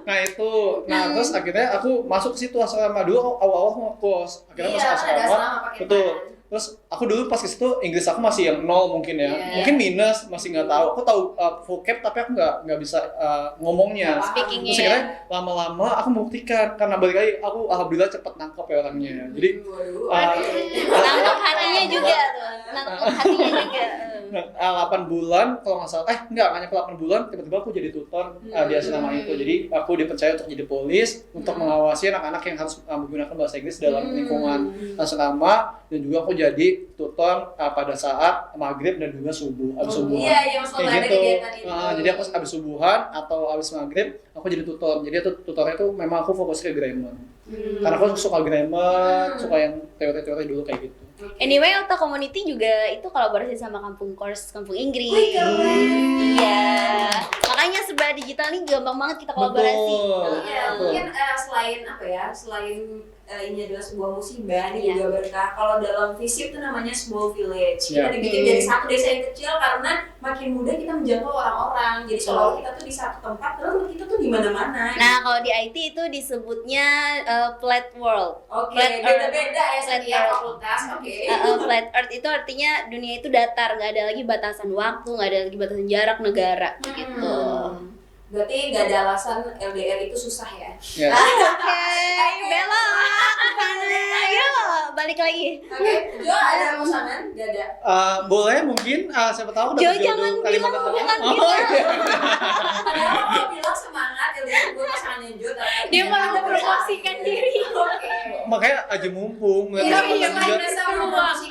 Nah itu, terus akhirnya aku masuk ke situ asrama dulu. Awal-awal aku ngekos, akhirnya masuk asrama. Betul. Terus aku dulu pas ke situ Inggris aku masih yang 0 mungkin ya, mungkin minus, masih nggak tahu. Aku tahu vocab tapi aku nggak bisa ngomongnya. Speakingnya. Terus akhirnya lama-lama aku membuktikan, karena balik lagi aku alhamdulillah cepet nangkep ya orangnya. Jadi Nangkep hatinya juga tuh. Nangkep hatinya juga. 8 bulan kalau nggak salah, nggak nyampe 8 bulan, tiba-tiba aku jadi tutor di asrama itu. Jadi aku dipercaya untuk jadi polis, untuk mengawasi anak-anak yang harus menggunakan bahasa Inggris dalam lingkungan asrama, dan juga aku jadi tutor pada saat maghrib dan juga subuh, abis subuhan. Iya, kayak gitu. Jadi aku abis subuhan atau abis maghrib, aku jadi tutor. Jadi tutornya itu memang aku fokus ke grammar. Karena aku suka grammar, suka yang teori-teori dulu kayak gitu. Anyway, Otak Community juga itu kolaborasi sama Kampung Inggris. Iya. Makanya serba digital nih gampang banget kita kolaborasi. Iya, mungkin selain apa ya, selain ini adalah sebuah musibah, ini juga berkah. Kalau dalam FISIP itu namanya small village. Kita dibikin jadi satu desa yang kecil karena makin mudah kita menjangkau orang-orang. Jadi kalau kita tuh di satu tempat, terus kita tuh di mana-mana. Nah, kalau di IT itu disebutnya flat world. Beda-beda ya setiap fakultas. Flat earth itu artinya dunia itu datar, nggak ada lagi batasan waktu, nggak ada lagi batasan jarak negara gitu. Berarti nggak ada alasan LDR itu susah ya? Oke, belok kemana? Ayo, balik lagi. Jo ada pasangan? Nggak ada? Boleh mungkin, siapa tahu Jo, dapat jangan jodoh Kalimantan Tengah. jangan Padahal mau bilang semangat LDR gue pasangannya Jo. Dia malah mempromosikan diri. Makanya aja mumpung. Iya, juga.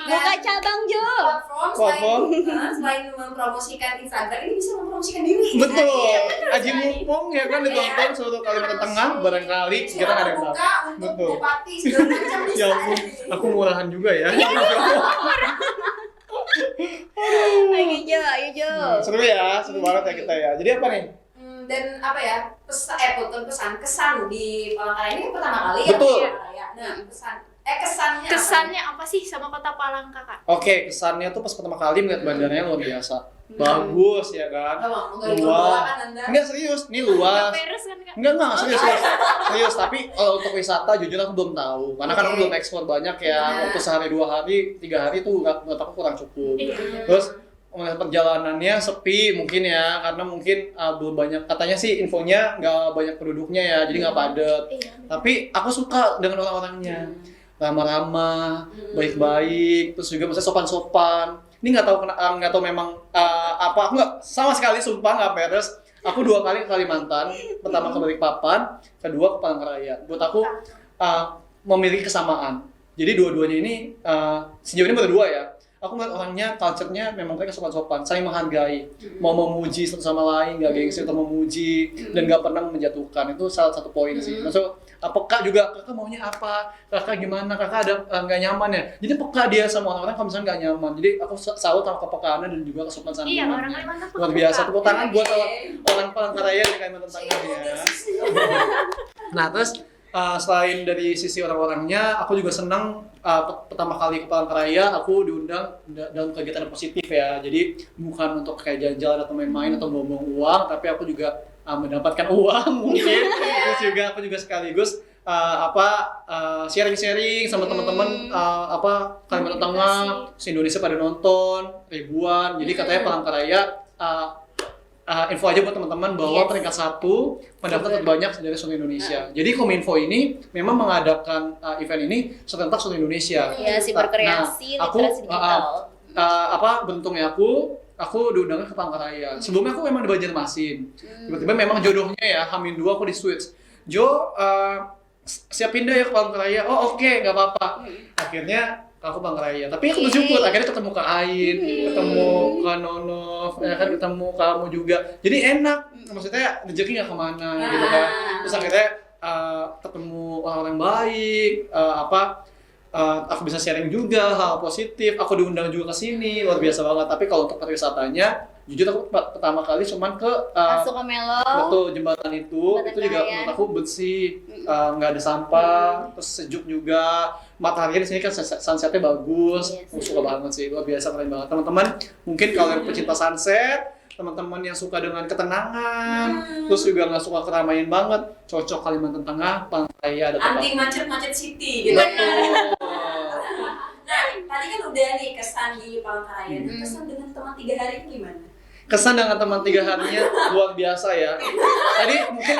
Buka cabang, Jo. Platform. Selain mempromosikan Instagram, ini bisa mempromosikan diri. Betul. Aji mumpung ya kan ditonton seluruh Kalimantan Tengah, barangkali kita nggak ada yang tahu. Untuk bupati segala macam bisa. Ya ampun, aku murahan juga ya. Ayo Jo. Seru ya, seru banget ya kita ya. Jadi apa nih? Dan apa ya, kesan di Palangkaraya ini pertama kali Betul. ya. Nah, kesannya Kesannya apa sih sama Kota Palangka, Kak? Oke, kesannya tuh pas pertama kali melihat bandaranya luar biasa. Bagus ya kan? luas. Enggak serius, ini luas. Peres kan, Kak? Enggak serius. Serius, tapi untuk wisata jujur aku belum tahu. Karena kan aku belum eksplor banyak ya. Untuk sehari, 2 hari, 3 hari tuh menurut aku kurang cukup. Terus melihat perjalanannya sepi mungkin ya, karena mungkin belum banyak, katanya sih infonya nggak banyak penduduknya ya, jadi nggak padat. Tapi aku suka dengan orang-orangnya, ramah-ramah, baik-baik, terus juga maksudnya sopan-sopan. Ini nggak tahu memang apa, aku nggak sama sekali sumpah nggak peres. Aku 2 kali ke Kalimantan, pertama ke Balikpapan, kedua ke Palangkaraya. Buat aku memiliki kesamaan. Jadi dua-duanya ini sejauh ini berdua ya. aku ngeliat orangnya, culture-nya memang mereka sopan-sopan, saling menghargai, mau memuji satu sama lain, nggak gengsi atau memuji, dan nggak pernah menjatuhkan. Itu salah satu poin sih. Maksud peka juga, kakak maunya apa, kakak gimana, kakak ada nggak nyaman ya. Jadi peka dia sama orang-orang kalau misalnya nggak nyaman. Jadi aku salut sama kepekaannya dan juga kesopan santunnya. Iya, orang Kalimantan tuh Luar biasa, tepuk tangan buat Oke. orang Palangkaraya di Kalimantan Tengah ya. Nah terus selain dari sisi orang-orangnya, aku juga senang pertama kali ke Palangkaraya aku diundang dalam kegiatan yang positif ya. Jadi bukan untuk kayak jalan-jalan atau main-main atau buang-buang uang, tapi aku juga mendapatkan uang mungkin. Terus juga aku juga sekaligus sharing-sharing sama teman-teman Kalimantan Tengah, se-Indonesia pada nonton ribuan. Jadi katanya Palangkaraya info aja buat teman-teman bahwa Yes. peringkat 1 pendaftar terbanyak dari seluruh Indonesia. Jadi Kominfo ini memang mengadakan event ini serentak seluruh Indonesia. Ya, si berkreasi, literasi digital. Beruntungnya aku diundangnya ke Palangkaraya. Sebelumnya aku memang di Banjarmasin. Tiba-tiba memang jodohnya ya, H-2 aku di switch. Jo, siap pindah ya ke Palangkaraya. Oh oke, nggak apa-apa. Akhirnya aku Palangkaraya. Tapi aku bersyukur akhirnya ketemu Kak Ain, ketemu Kak Nonov, ya kan ketemu kamu juga. Jadi enak. Maksudnya rezeki nggak kemana gitu kan. Terus akhirnya ketemu orang-orang baik, aku bisa sharing juga hal positif. Aku diundang juga ke sini, luar biasa banget. Tapi kalau untuk pariwisatanya, jujur aku pertama kali cuman ke Masuk ke Melo. betul jembatan itu juga Kahayan. menurut aku bersih, nggak ada sampah, terus sejuk juga. Matahari di sini kan sunsetnya bagus, Yes. aku suka banget sih, luar biasa keren banget. Teman-teman, mungkin kalau yang pecinta sunset, teman-teman yang suka dengan ketenangan, terus juga nggak suka keramaian banget, cocok Kalimantan Tengah, Palangkaraya ada tempat. Anti macet-macet city gitu. Betul. Nah, tadi kan udah nih kesan di Palangkaraya. Nah, kesan dengan teman 3 hari ini gimana? Kesan dengan teman 3 harinya luar biasa ya. Tadi mungkin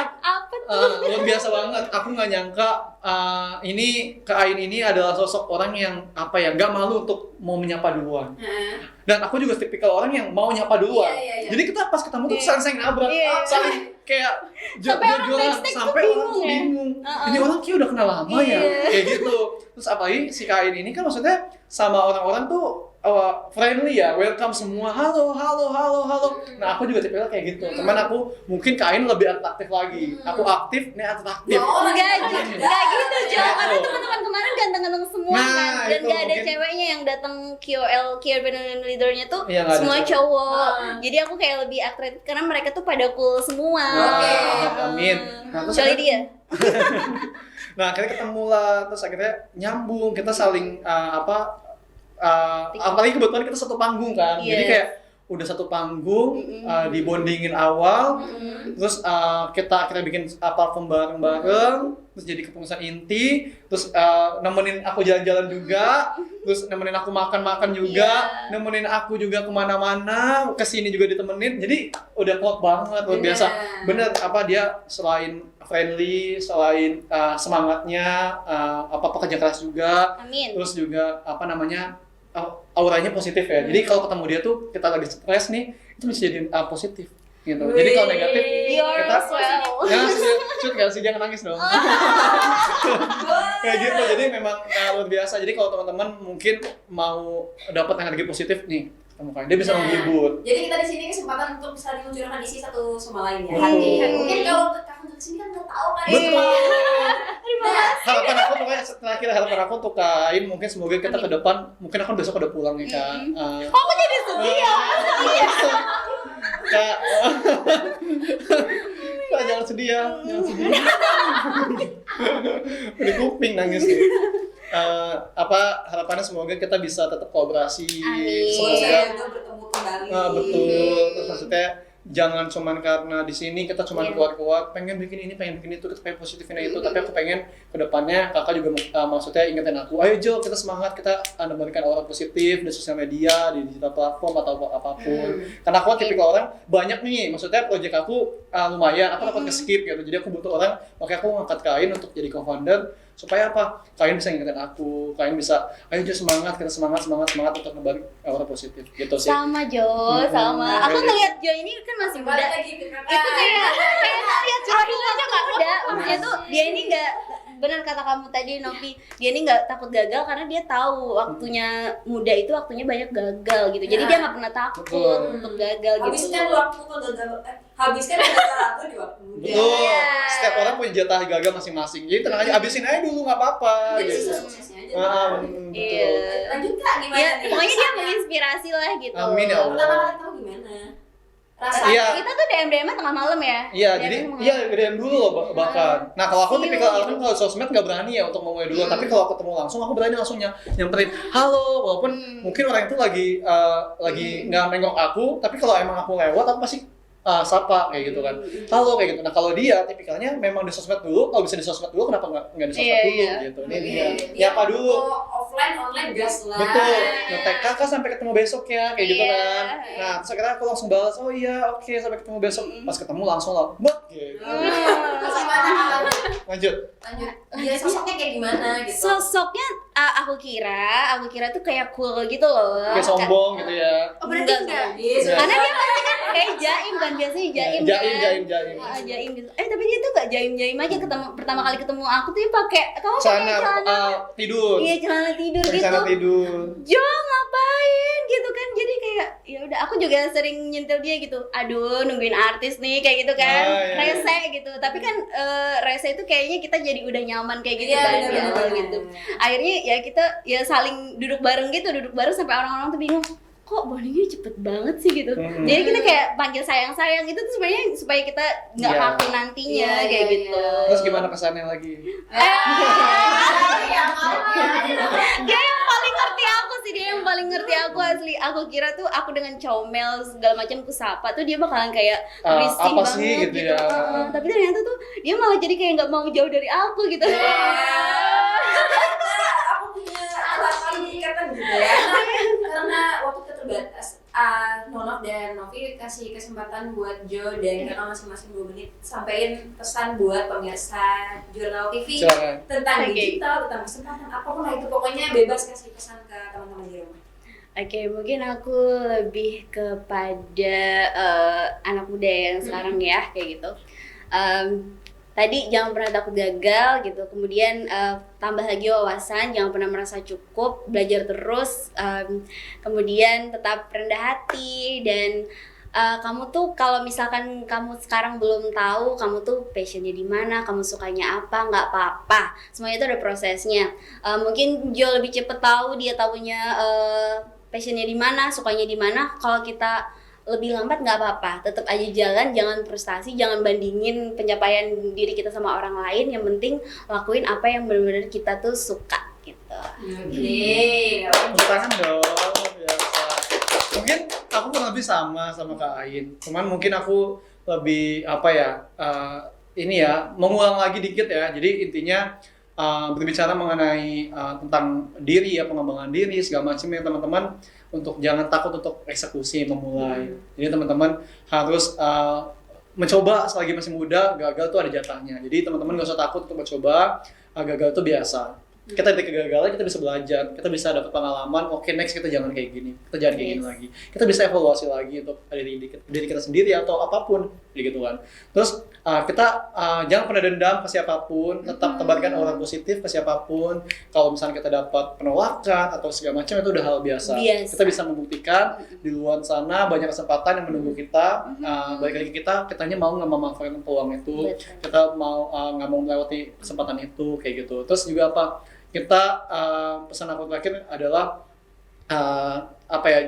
luar biasa banget. Aku nggak nyangka ini Kak Ain ini adalah sosok orang yang nggak malu untuk mau menyapa duluan. Dan aku juga tipikal orang yang mau nyapa duluan. Iya. Jadi kita pas ketemu tuh saling nabrak, Iya. saling kayak Sampai orang jor-joran, backstage tuh sampai orang tuh bingung ya. bingung. Ini orang kayak udah kenal lama ya, Iya. kayak gitu. Terus apalagi si Kak Ain ini kan maksudnya sama orang-orang tuh friendly ya, welcome semua, halo. Nah aku juga tipikal kayak gitu. Cuman aku mungkin Kak Ain lebih atraktif lagi. Aku aktif, nih atraktif. Enggak gitu, Jo. Nah, Karena itu. teman-teman kemarin ganteng-ganteng semua Nah, kan. Dan itu nggak ada mungkin. ceweknya yang datang key opinion leader-nya tuh Iya, nggak ada semua cewek. cowok. Jadi aku kayak lebih atraktif karena mereka tuh pada cool semua. Oke. Amin. Nah, terus Kecuali akhirnya- dia. Nah akhirnya ketemu lah, terus akhirnya nyambung, kita saling apalagi kebetulan kita satu panggung kan, jadi Yes. kayak udah satu panggung, dibondingin awal, terus kita akhirnya bikin parfum bareng-bareng, terus jadi kepengurusan inti, terus nemenin aku jalan-jalan juga, terus nemenin aku makan-makan juga, nemenin aku juga kemana-mana, kesini juga ditemenin, jadi udah kuat banget, luar biasa. Bener, dia selain friendly, selain semangatnya, pekerja keras juga, Amin. terus juga auranya positif ya. Jadi kalau ketemu dia tuh kita lagi stres nih, itu bisa jadi positif gitu. Jadi kalau negatif You're kita swell. jangan sih, jangan nangis dong. Kayak gitu. Jadi memang luar biasa. Jadi kalau teman-teman mungkin mau dapat energi positif nih, temukan dia bisa menghibur. Jadi kita di sini kesempatan untuk saling mencurahkan isi satu sama lain ya. Betul. Mungkin kalau kakak ke sini kan nggak tahu kan. Betul. Nah, Harapan aku pokoknya terakhir harapan aku untuk Kain, mungkin semoga kita ke depan, mungkin aku besok udah pulang nih Kak. Aku jadi sedih ya. Kak, Kak jangan sedih ya, jangan sedih. Udah kuping nangis nih. Harapannya semoga kita bisa tetap kolaborasi. Amin. Semoga saya juga bertemu kembali. betul. Terus maksudnya jangan cuman karena di sini kita cuman keluar-keluar pengen bikin ini, pengen bikin itu, kita pengen positifin itu, tapi aku pengen kedepannya kakak juga maksudnya ingetin aku, ayo Jo, kita semangat, kita memberikan aura positif di sosial media, di digital platform atau apapun. Karena aku tipikal orang banyak nih, maksudnya project aku lumayan, aku dapat ke skip gitu, jadi aku butuh orang, makanya aku ngangkat Kain untuk jadi co-founder supaya apa? Kalian bisa ngingetin aku, kalian bisa ayo Jo semangat, kita semangat untuk ngebalik aura positif gitu sih. Sama Jo, sama. Aku ngeliat Jo ini kan masih muda. Balik lagi ke kakak. Itu kayak ngeliat Rahil aja nggak muda. Maksudnya tuh dia ini nggak, benar kata kamu tadi Novi, dia ini nggak takut gagal karena dia tahu waktunya muda itu waktunya banyak gagal gitu. Jadi dia nggak pernah takut Betul. untuk gagal gitu. Habiskan waktu habiskan gagal aku di waktu muda. Betul. Iya. Setiap orang punya jatah gagal masing-masing. Jadi tenang aja, abisin aja dulu nggak apa-apa. Jadi Gitu. sukses-suksesnya aja. Betul. Iya. Lanjut Kak, gimana Ya, nih? pokoknya dia rasanya? menginspirasi lah gitu. Amin ya Allah. Pertama kali tahu gimana? Rasanya. Iya. Kita tuh DM tengah malam ya. Iya, DM jadi tengah iya malam. gedean dulu loh bahkan. Nah kalau aku Iya. tipikal orang kalau sosmed nggak berani ya untuk ngomongin dulu. Tapi kalau ketemu langsung aku berani langsung nyamperin halo. Walaupun mungkin orang itu lagi nggak nengok aku, tapi kalau emang aku lewat aku pasti sapa kayak gitu kan. Halo kayak gitu. Nah kalau dia tipikalnya memang di sosmed dulu. Kalau bisa di sosmed dulu kenapa nggak di sosmed Iya, dulu iya. gitu. Ini Oke, dia. dia Nyapa dulu. mau offline online gas lah. Betul. Ngetek kakak sampai ketemu besok ya kayak gitu Iya. kan. Nah terus akhirnya aku langsung balas oh iya oke sampai ketemu besok. Pas ketemu langsung lah. Mbak gitu. Terus gimana Kak? Lanjut. Lanjut. Dia sosoknya kayak gimana gitu? Sosoknya aku kira tuh kayak cool gitu loh. Kayak sombong gitu ya. Oh berarti enggak? Iya, Karena dia pasti kan kayak jaim kan, biasanya jaim kan. Jaim. Jaim gitu. Tapi dia tuh gak jaim aja pertama kali ketemu aku tuh dia pakai kamu pakai Celana celana. tidur. Iya, celana tidur Pakai gitu. celana tidur. Jo ngapain gitu kan. Jadi kayak ya udah aku juga sering nyentil dia gitu. Aduh, nungguin artis nih kayak gitu kan. Iya. Rese gitu. Tapi kan rese itu kayaknya kita jadi udah nyaman kayak gitu Iya, kan di benar-benar. awal gitu. Akhirnya ya kita ya saling duduk bareng sampai orang-orang tuh bingung. Kok bondingnya cepet banget sih gitu. Jadi kita kayak panggil sayang-sayang itu tuh sebenarnya supaya kita nggak Iya. kaku nantinya Iya, kayak iya, gitu. Terus gimana kesannya lagi? Ya, maaf. Dia yang paling ngerti aku sih, dia yang paling ngerti aku asli. Aku kira tuh aku dengan comel segala macam ku sapa tuh dia bakalan kayak risih apa banget sih gitu ya. Tapi ternyata tuh dia malah jadi kayak nggak mau jauh dari aku gitu. Aku punya alasan ikatan gitu ya. Karena waktu kita terbatas. Nonov dan Novi kasih kesempatan buat Jo dan kakak masing-masing 2 menit sampaikan pesan buat pemirsa Jurnal TV Silakan. tentang Oke. digital, tentang kesempatan apapun lah itu pokoknya bebas kasih pesan ke teman-teman di rumah. Oke, mungkin aku lebih kepada anak muda yang sekarang ya kayak gitu. Tadi jangan pernah takut gagal gitu, kemudian tambah lagi wawasan, jangan pernah merasa cukup, belajar terus, kemudian tetap rendah hati dan kamu tuh kalau misalkan kamu sekarang belum tahu kamu tuh passionnya di mana, kamu sukanya apa, nggak apa-apa, semuanya itu ada prosesnya. Mungkin Jo lebih cepet tahu, dia tahunya passionnya di mana, sukanya di mana. Kalau kita lebih lambat nggak apa-apa, tetap aja jalan, jangan frustasi, jangan bandingin pencapaian diri kita sama orang lain. Yang penting lakuin apa yang benar-benar kita tuh suka gitu. Oke. Tepuk tangan dong. Biasa. Mungkin aku kurang lebih sama Kak Ain. Cuman mungkin aku lebih apa ya? Ini ya, mengulang lagi dikit ya. Jadi intinya berbicara mengenai tentang diri ya, pengembangan diri segala macam ya teman-teman, untuk jangan takut untuk eksekusi memulai. Jadi teman-teman harus mencoba selagi masih muda. Gagal tuh ada jatahnya. Jadi teman-teman gak usah takut untuk mencoba. Gagal itu biasa. Kita dari kegagalan kita bisa belajar, kita bisa dapat pengalaman. Oke, next kita jangan kayak gini, kita jangan kayak gini lagi. Kita bisa evaluasi lagi untuk diri kita sendiri atau apapun, gitu kan. Terus kita jangan pernah dendam ke siapapun, tetap tebarkan aura positif ke siapapun. Kalau misalnya kita dapat penolakan atau segala macam itu udah hal biasa. Kita bisa membuktikan di luar sana banyak kesempatan yang menunggu kita. Balik lagi kitanya mau nggak memanfaatkan peluang itu, kita mau nggak mau melewati kesempatan itu kayak gitu. Terus juga apa? Kita pesan aku terakhir adalah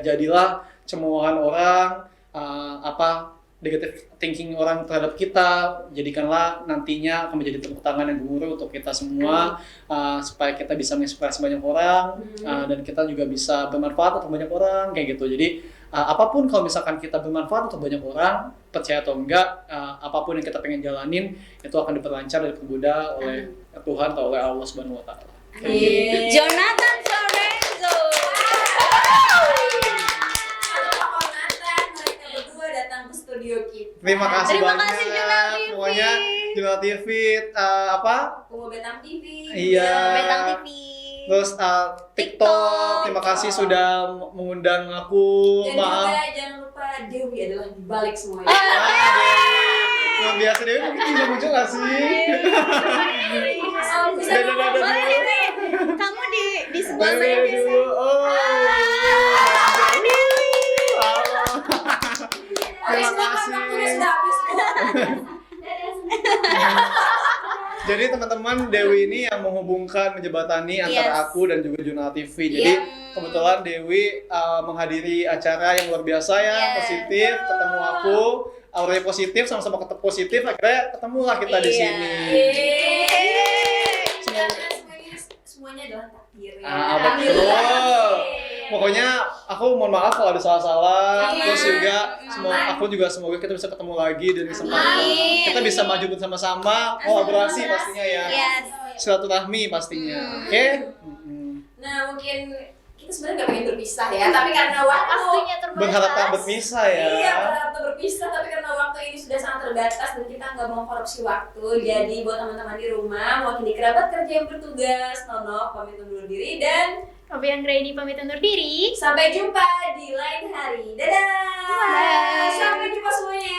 jadilah cemoohan orang, negative thinking orang terhadap kita, jadikanlah nantinya akan menjadi tepuk tangan yang gemuruh untuk kita semua, supaya kita bisa menginspirasi banyak orang, dan kita juga bisa bermanfaat untuk banyak orang kayak gitu. Jadi apapun kalau misalkan kita bermanfaat untuk banyak orang, percaya atau enggak, apapun yang kita pengen jalanin itu akan diperlancar dan dipermudah oleh Tuhan atau oleh Allah Subhanahu wa Ta'ala. Jonathan Sorenzo. Mereka berdua datang ke studio kita. Terima kasih Terima banyak. kasih Jurnal TV. Pokoknya Jurnal TV Kumu Betam TV. Iya. Bentang TV. Terus TikTok, terima kasih sudah mengundang aku. Dan Maaf. juga jangan lupa Dewi adalah di balik semuanya. Luar biasa Dewi, tapi bisa muncul gak sih? Bisa Dadah, dadah, boleh, dadah. Dewi. Kamu di sebelah Dewi saya biasa. dulu. Oh. Halo. Oke, Terima silakan, kasih. waktunya sudah habis. Jadi teman-teman, Dewi ini yang menghubungkan, menjembatani antara Yes. aku dan juga Jurnal TV. Jadi kebetulan Dewi menghadiri acara yang luar biasa ya, Yes. positif, ketemu aku, auranya positif, sama-sama ketemu positif, akhirnya ketemulah kita di Iya. sini. Karena semuanya adalah takdir ya. Betul. Pokoknya aku mohon maaf kalau ada salah-salah. Iya. Terus juga semoga kita bisa ketemu lagi dan kesempatan. Amin. Kita bisa maju bersama-sama, kolaborasi pastinya ya. Yes. Silaturahmi pastinya. Oke? Nah, mungkin kita sebenarnya nggak pengen berpisah ya, tapi karena Waktunya terbatas. Berharap tak berpisah ya. Iya, berharap untuk berpisah, tapi karena waktu ini sudah sangat terbatas dan kita nggak mau korupsi waktu. Jadi buat teman-teman di rumah, mewakili kerabat kerja yang bertugas, Tono pamit undur diri dan Obi Anggraini pamit undur diri. sampai jumpa di lain hari. Dadah. Bye. Sampai jumpa semuanya.